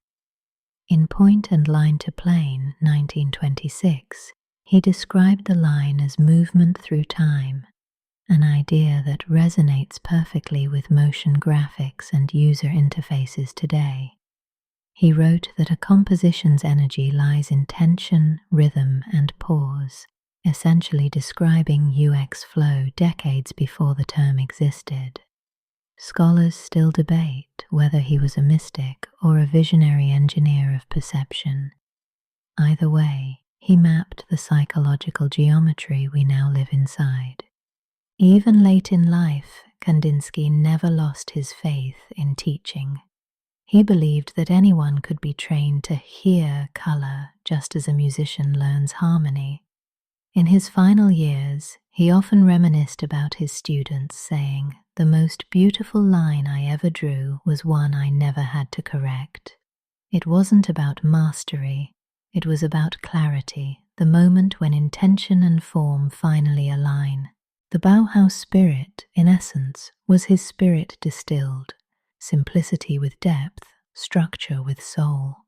In Point and Line to Plane, 1926, he described the line as movement through time, an idea that resonates perfectly with motion graphics and user interfaces today. He wrote that a composition's energy lies in tension, rhythm, and pause, essentially describing UX flow decades before the term existed. Scholars still debate whether he was a mystic or a visionary engineer of perception. Either way, he mapped the psychological geometry we now live inside. Even late in life, Kandinsky never lost his faith in teaching. He believed that anyone could be trained to hear color just as a musician learns harmony. In his final years, he often reminisced about his students, saying, "The most beautiful line I ever drew was one I never had to correct." It wasn't about mastery, it was about clarity, the moment when intention and form finally align. The Bauhaus spirit, in essence, was his spirit distilled, simplicity with depth, structure with soul.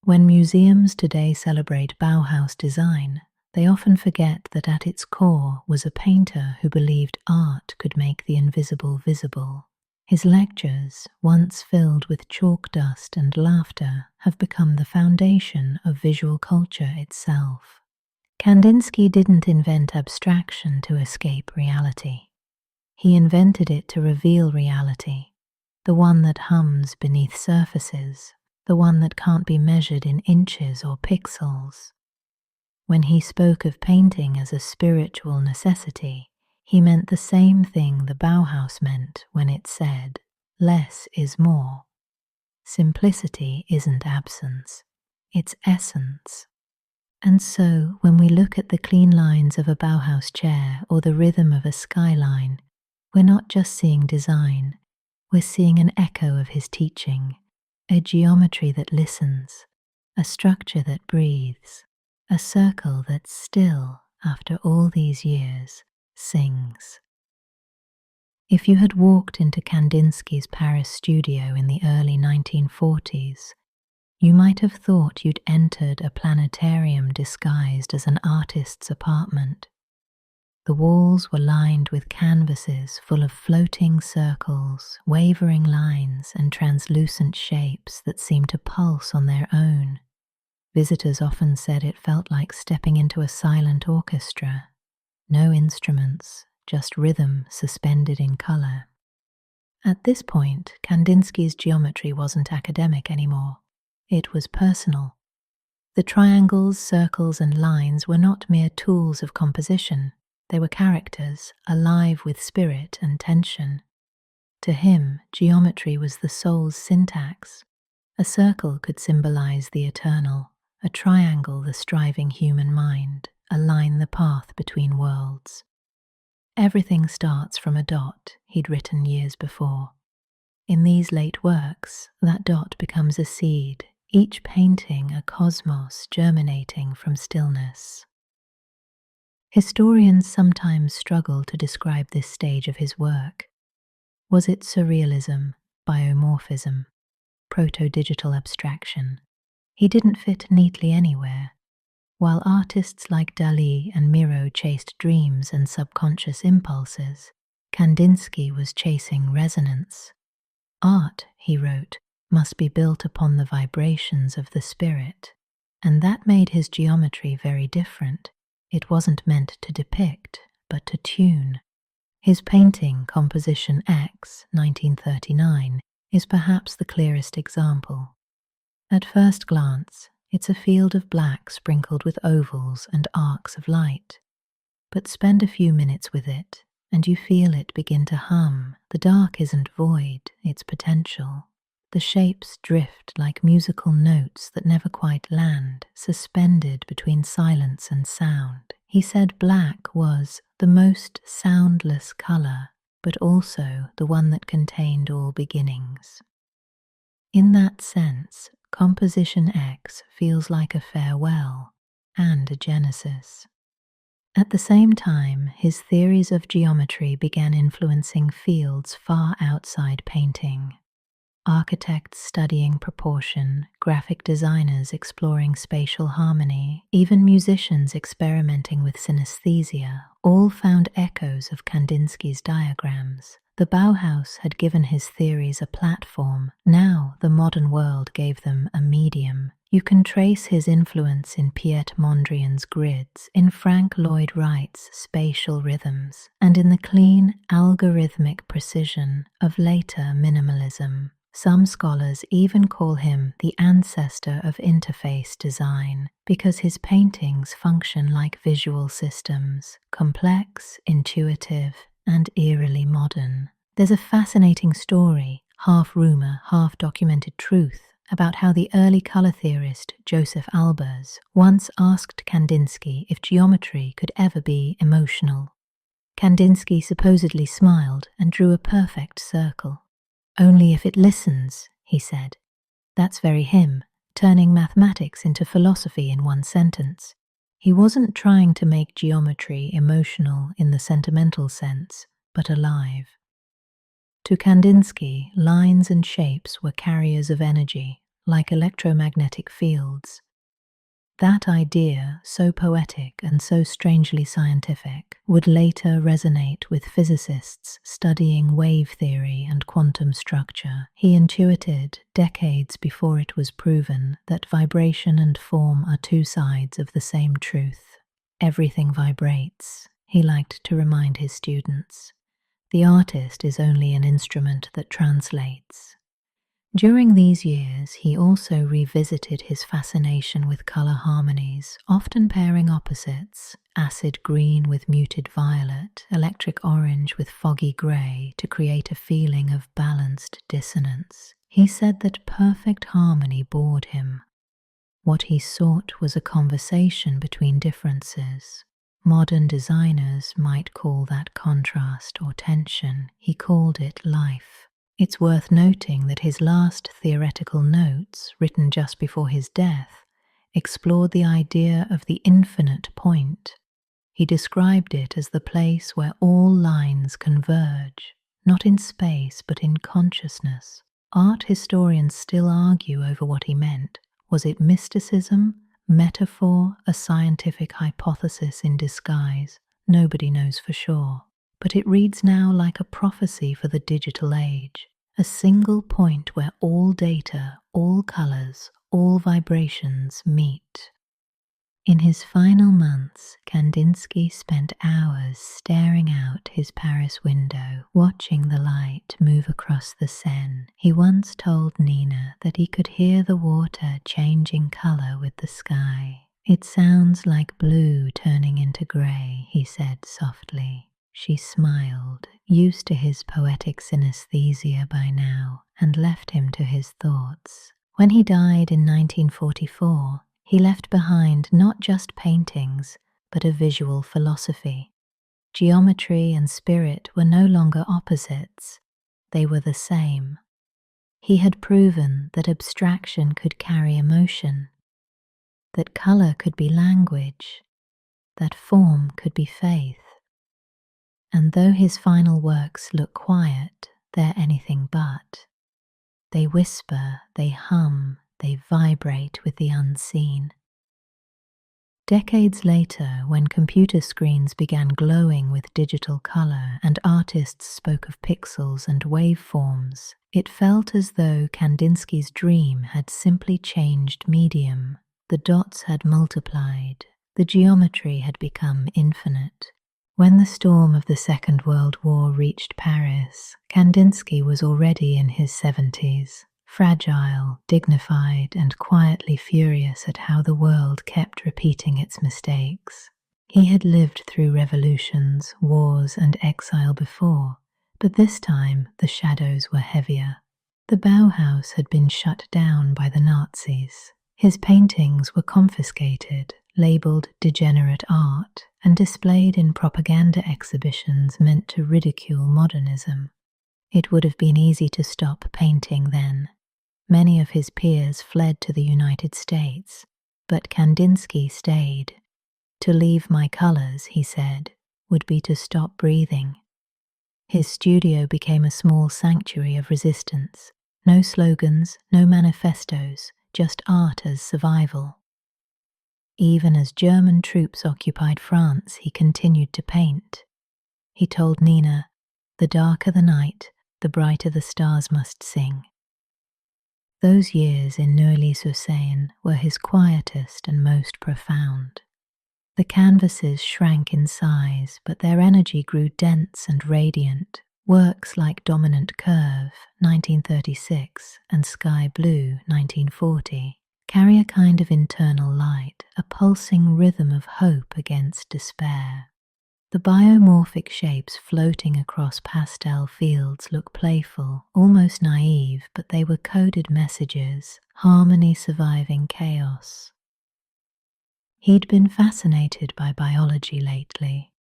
When museums today celebrate Bauhaus design, they often forget that at its core was a painter who believed art could make the invisible visible. His lectures, once filled with chalk dust and laughter, have become the foundation of visual culture itself. Kandinsky didn't invent abstraction to escape reality. He invented it to reveal reality, the one that hums beneath surfaces, the one that can't be measured in inches or pixels. When he spoke of painting as a spiritual necessity, he meant the same thing the Bauhaus meant when it said, "Less is more." Simplicity isn't absence, it's essence. And so, when we look at the clean lines of a Bauhaus chair or the rhythm of a skyline, we're not just seeing design, we're seeing an echo of his teaching, a geometry that listens, a structure that breathes, a circle that still, after all these years, sings. If you had walked into Kandinsky's Paris studio in the early 1940s, you might have thought you'd entered a planetarium disguised as an artist's apartment. The walls were lined with canvases full of floating circles, wavering lines, and translucent shapes that seemed to pulse on their own. Visitors often said it felt like stepping into a silent orchestra. No instruments, just rhythm suspended in color. At this point, Kandinsky's geometry wasn't academic anymore. It was personal. The triangles, circles, and lines were not mere tools of composition. They were characters, alive with spirit and tension. To him, geometry was the soul's syntax. A circle could symbolize the eternal, a triangle the striving human mind, a line the path between worlds. Everything starts from a dot, he'd written years before. In these late works, that dot becomes a seed, each painting a cosmos germinating from stillness. Historians sometimes struggle to describe this stage of his work. Was it surrealism, biomorphism, proto-digital abstraction? He didn't fit neatly anywhere. While artists like Dalí and Miro chased dreams and subconscious impulses, Kandinsky was chasing resonance. Art, he wrote, must be built upon the vibrations of the spirit, and that made his geometry very different. It wasn't meant to depict, but to tune. His painting Composition X, 1939, is perhaps the clearest example. At first glance, it's a field of black sprinkled with ovals and arcs of light. But spend a few minutes with it, and you feel it begin to hum. The dark isn't void, it's potential. The shapes drift like musical notes that never quite land, suspended between silence and sound. He said black was the most soundless color, but also the one that contained all beginnings. In that sense, Composition X feels like a farewell and a genesis. At the same time, his theories of geometry began influencing fields far outside painting. Architects studying proportion, graphic designers exploring spatial harmony, even musicians experimenting with synesthesia, all found echoes of Kandinsky's diagrams. The Bauhaus had given his theories a platform. Now the modern world gave them a medium. You can trace his influence in Piet Mondrian's grids, in Frank Lloyd Wright's spatial rhythms, and in the clean, algorithmic precision of later minimalism. Some scholars even call him the ancestor of interface design because his paintings function like visual systems, complex, intuitive, and eerily modern. There's a fascinating story, half rumor, half documented truth, about how the early color theorist Joseph Albers once asked Kandinsky if geometry could ever be emotional. Kandinsky supposedly smiled and drew a perfect circle. "Only if it listens," he said. That's very him, turning mathematics into philosophy in one sentence. He wasn't trying to make geometry emotional in the sentimental sense, but alive. To Kandinsky, lines and shapes were carriers of energy, like electromagnetic fields. That idea, so poetic and so strangely scientific, would later resonate with physicists studying wave theory and quantum structure. He intuited, decades before it was proven, that vibration and form are two sides of the same truth. Everything vibrates, he liked to remind his students. The artist is only an instrument that translates. During these years, he also revisited his fascination with color harmonies, often pairing opposites, acid green with muted violet, electric orange with foggy gray, to create a feeling of balanced dissonance. He said that perfect harmony bored him. What he sought was a conversation between differences. Modern designers might call that contrast or tension. He called it life. It's worth noting that his last theoretical notes, written just before his death, explored the idea of the infinite point. He described it as the place where all lines converge, not in space but in consciousness. Art historians still argue over what he meant. Was it mysticism, metaphor, a scientific hypothesis in disguise? Nobody knows for sure. But it reads now like a prophecy for the digital age, a single point where all data, all colors, all vibrations meet. In his final months, Kandinsky spent hours staring out his Paris window, watching the light move across the Seine. He once told Nina that he could hear the water changing color with the sky. "It sounds like blue turning into gray," he said softly. She smiled, used to his poetic synesthesia by now, and left him to his thoughts. When he died in 1944, he left behind not just paintings, but a visual philosophy. Geometry and spirit were no longer opposites, they were the same. He had proven that abstraction could carry emotion, that color could be language, that form could be faith. And though his final works look quiet, they're anything but. They whisper, they hum, they vibrate with the unseen. Decades later, when computer screens began glowing with digital color and artists spoke of pixels and waveforms, it felt as though Kandinsky's dream had simply changed medium. The dots had multiplied, the geometry had become infinite. When the storm of the Second World War reached Paris, Kandinsky was already in his 70s, fragile, dignified, and quietly furious at how the world kept repeating its mistakes. He had lived through revolutions, wars, and exile before, but this time the shadows were heavier. The Bauhaus had been shut down by the Nazis. His paintings were confiscated, labeled degenerate art, and displayed in propaganda exhibitions meant to ridicule modernism. It would have been easy to stop painting then. Many of his peers fled to the United States, but Kandinsky stayed. "To leave my colors," he said, "would be to stop breathing." His studio became a small sanctuary of resistance. No slogans, no manifestos, just art as survival. Even as German troops occupied France, he continued to paint. He told Nina, "The darker the night, the brighter the stars must sing." Those years in Neuilly-sur-Seine were his quietest and most profound. The canvases shrank in size, but their energy grew dense and radiant. Works like Dominant Curve, 1936, and Sky Blue, 1940, carry a kind of internal light, a pulsing rhythm of hope against despair. The biomorphic shapes floating across pastel fields look playful, almost naive, but they were coded messages, harmony surviving chaos. He'd been fascinated by biology lately.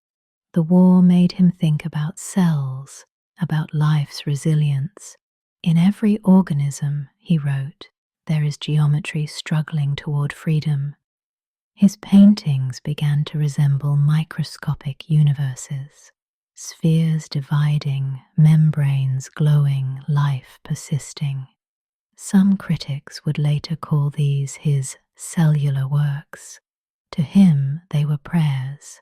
The war made him think about cells, about life's resilience. "In every organism," he wrote, "there is geometry struggling toward freedom." His paintings began to resemble microscopic universes, spheres dividing, membranes glowing, life persisting. Some critics would later call these his cellular works. To him, they were prayers.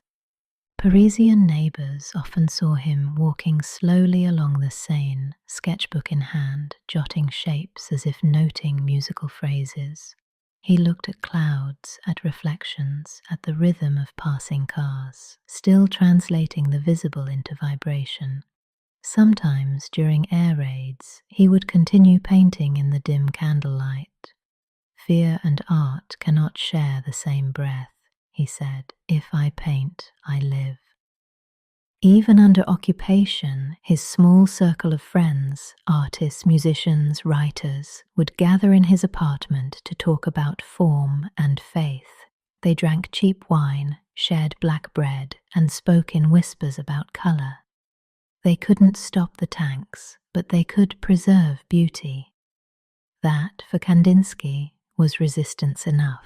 Parisian neighbors often saw him walking slowly along the Seine, sketchbook in hand, jotting shapes as if noting musical phrases. He looked at clouds, at reflections, at the rhythm of passing cars, still translating the visible into vibration. Sometimes during air raids, he would continue painting in the dim candlelight. Fear and art cannot share the same breath, he said. If I paint, I live. Even under occupation, his small circle of friends, artists, musicians, writers, would gather in his apartment to talk about form and faith. They drank cheap wine, shared black bread, and spoke in whispers about colour. They couldn't stop the tanks, but they could preserve beauty. That, for Kandinsky, was resistance enough.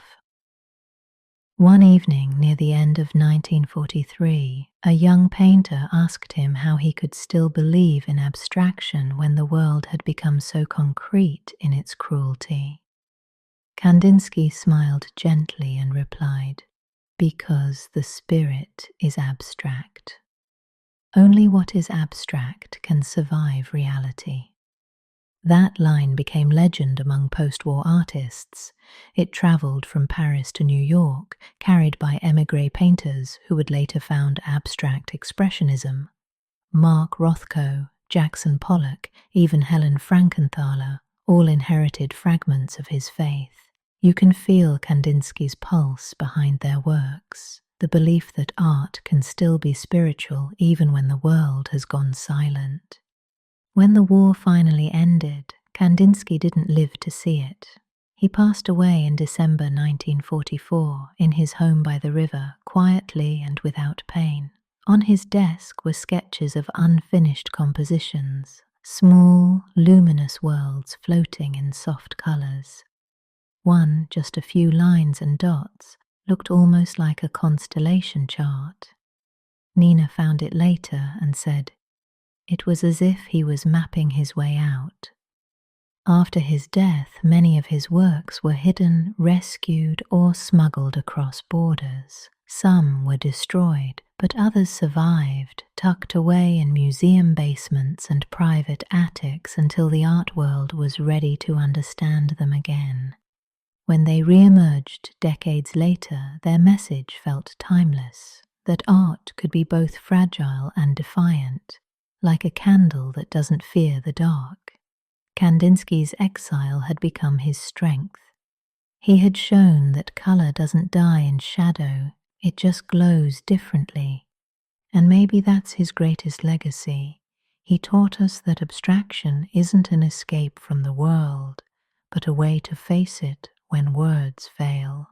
One evening near the end of 1943, a young painter asked him how he could still believe in abstraction when the world had become so concrete in its cruelty. Kandinsky smiled gently and replied, "Because the spirit is abstract. Only what is abstract can survive reality." That line became legend among post-war artists. It travelled from Paris to New York, carried by émigré painters who would later found abstract expressionism. Mark Rothko, Jackson Pollock, even Helen Frankenthaler all inherited fragments of his faith. You can feel Kandinsky's pulse behind their works, the belief that art can still be spiritual even when the world has gone silent. When the war finally ended, Kandinsky didn't live to see it. He passed away in December 1944 in his home by the river, quietly and without pain. On his desk were sketches of unfinished compositions, small, luminous worlds floating in soft colours. One, just a few lines and dots, looked almost like a constellation chart. Nina found it later and said, "It was as if he was mapping his way out." After his death, many of his works were hidden, rescued, or smuggled across borders. Some were destroyed, but others survived, tucked away in museum basements and private attics until the art world was ready to understand them again. When they re-emerged decades later, their message felt timeless, that art could be both fragile and defiant, like a candle that doesn't fear the dark. Kandinsky's exile had become his strength. He had shown that colour doesn't die in shadow, it just glows differently. And maybe that's his greatest legacy. He taught us that abstraction isn't an escape from the world, but a way to face it when words fail.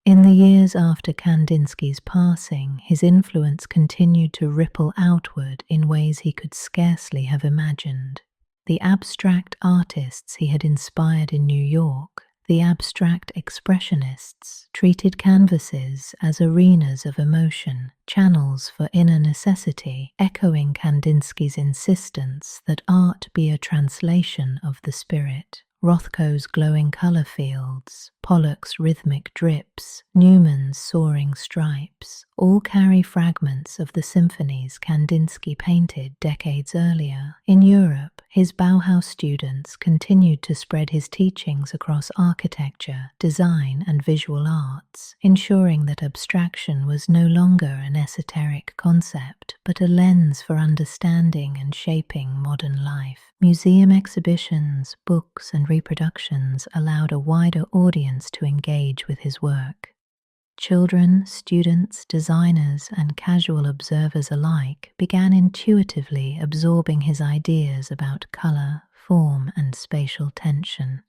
In the years after Kandinsky's passing, his influence continued to ripple outward in ways he could scarcely have imagined. The abstract artists he had inspired in New York, the abstract expressionists, treated canvases as arenas of emotion, channels for inner necessity, echoing Kandinsky's insistence that art be a translation of the spirit. Rothko's glowing colour fields, Pollock's rhythmic drips, Newman's soaring stripes, all carry fragments of the symphonies Kandinsky painted decades earlier. In Europe, his Bauhaus students continued to spread his teachings across architecture, design, and visual arts, ensuring that abstraction was no longer an esoteric concept, but a lens for understanding and shaping modern life. Museum exhibitions, books, and reproductions allowed a wider audience to engage with his work. Children, students, designers, and casual observers alike began intuitively absorbing his ideas about colour, form, and spatial tension.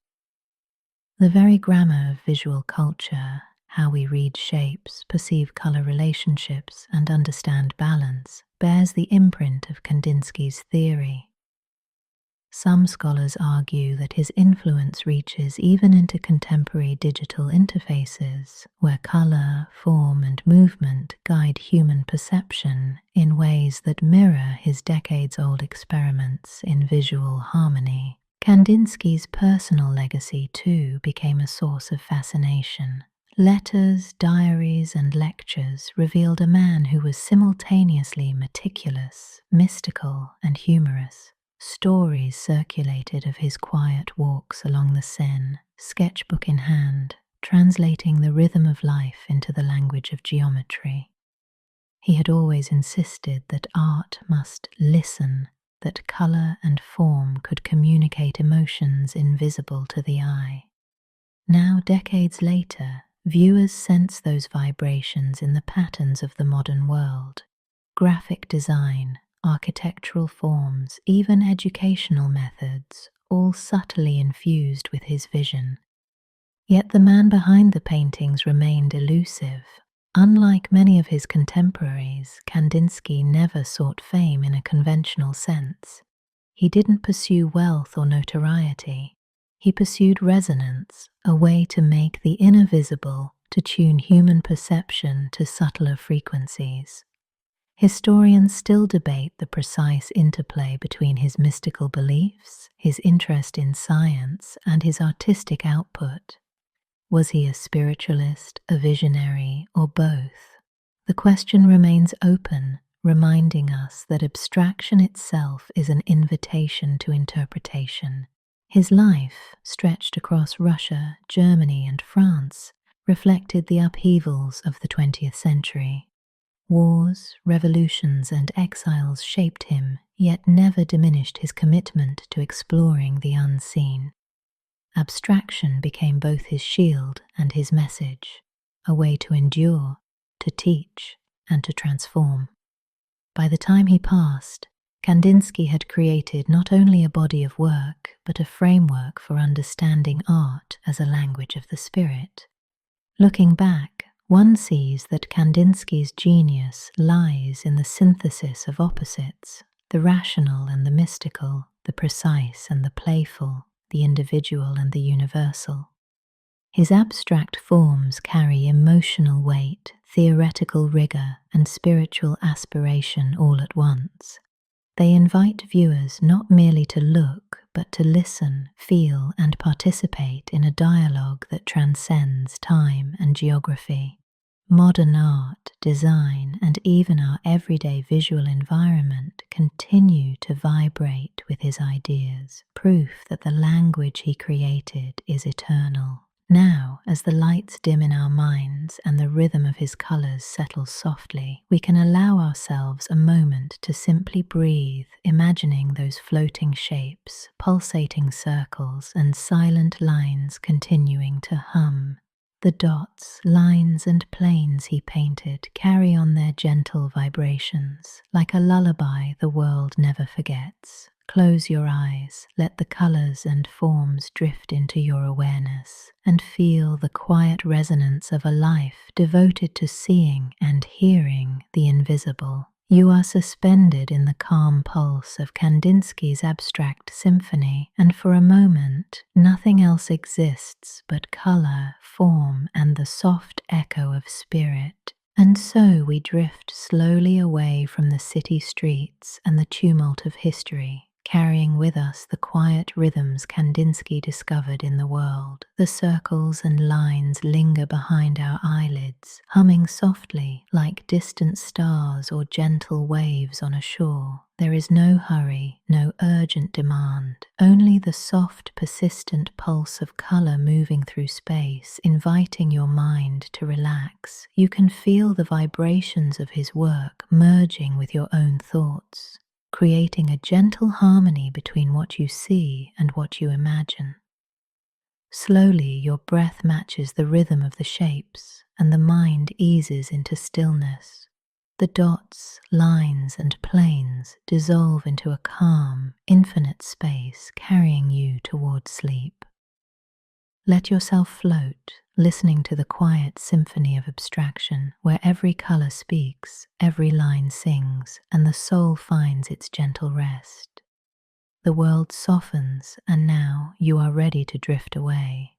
The very grammar of visual culture, how we read shapes, perceive colour relationships, and understand balance, bears the imprint of Kandinsky's theory. Some scholars argue that his influence reaches even into contemporary digital interfaces, where colour, form, and movement guide human perception in ways that mirror his decades-old experiments in visual harmony. Kandinsky's personal legacy, too, became a source of fascination. Letters, diaries, and lectures revealed a man who was simultaneously meticulous, mystical, and humorous. Stories circulated of his quiet walks along the Seine, sketchbook in hand, translating the rhythm of life into the language of geometry. He had always insisted that art must listen, that colour and form could communicate emotions invisible to the eye. Now, decades later, viewers sense those vibrations in the patterns of the modern world. Graphic design, architectural forms, even educational methods, all subtly infused with his vision. Yet the man behind the paintings remained elusive. Unlike many of his contemporaries, Kandinsky never sought fame in a conventional sense. He didn't pursue wealth or notoriety. He pursued resonance, a way to make the inner visible, to tune human perception to subtler frequencies. Historians still debate the precise interplay between his mystical beliefs, his interest in science, and his artistic output. Was he a spiritualist, a visionary, or both? The question remains open, reminding us that abstraction itself is an invitation to interpretation. His life, stretched across Russia, Germany, and France, reflected the upheavals of the 20th century. Wars, revolutions, and exiles shaped him, yet never diminished his commitment to exploring the unseen. Abstraction became both his shield and his message, a way to endure, to teach, and to transform. By the time he passed, Kandinsky had created not only a body of work, but a framework for understanding art as a language of the spirit. Looking back, one sees that Kandinsky's genius lies in the synthesis of opposites, the rational and the mystical, the precise and the playful, the individual and the universal. His abstract forms carry emotional weight, theoretical rigor, and spiritual aspiration all at once. They invite viewers not merely to look, but to listen, feel, and participate in a dialogue that transcends time and geography. Modern art, design, and even our everyday visual environment continue to vibrate with his ideas, proof that the language he created is eternal. Now, as the lights dim in our minds and the rhythm of his colours settles softly, we can allow ourselves a moment to simply breathe, imagining those floating shapes, pulsating circles, and silent lines continuing to hum. The dots, lines, and planes he painted carry on their gentle vibrations, like a lullaby the world never forgets. Close your eyes, let the colours and forms drift into your awareness, and feel the quiet resonance of a life devoted to seeing and hearing the invisible. You are suspended in the calm pulse of Kandinsky's abstract symphony, and for a moment, nothing else exists but colour, form, and the soft echo of spirit. And so we drift slowly away from the city streets and the tumult of history, carrying with us the quiet rhythms Kandinsky discovered in the world. The circles and lines linger behind our eyelids, humming softly like distant stars or gentle waves on a shore. There is no hurry, no urgent demand, only the soft, persistent pulse of colour moving through space, inviting your mind to relax. You can feel the vibrations of his work merging with your own thoughts, creating a gentle harmony between what you see and what you imagine. Slowly, your breath matches the rhythm of the shapes, and the mind eases into stillness. The dots, lines, and planes dissolve into a calm, infinite space, carrying you towards sleep. Let yourself float, listening to the quiet symphony of abstraction, where every colour speaks, every line sings, and the soul finds its gentle rest. The world softens, and now you are ready to drift away,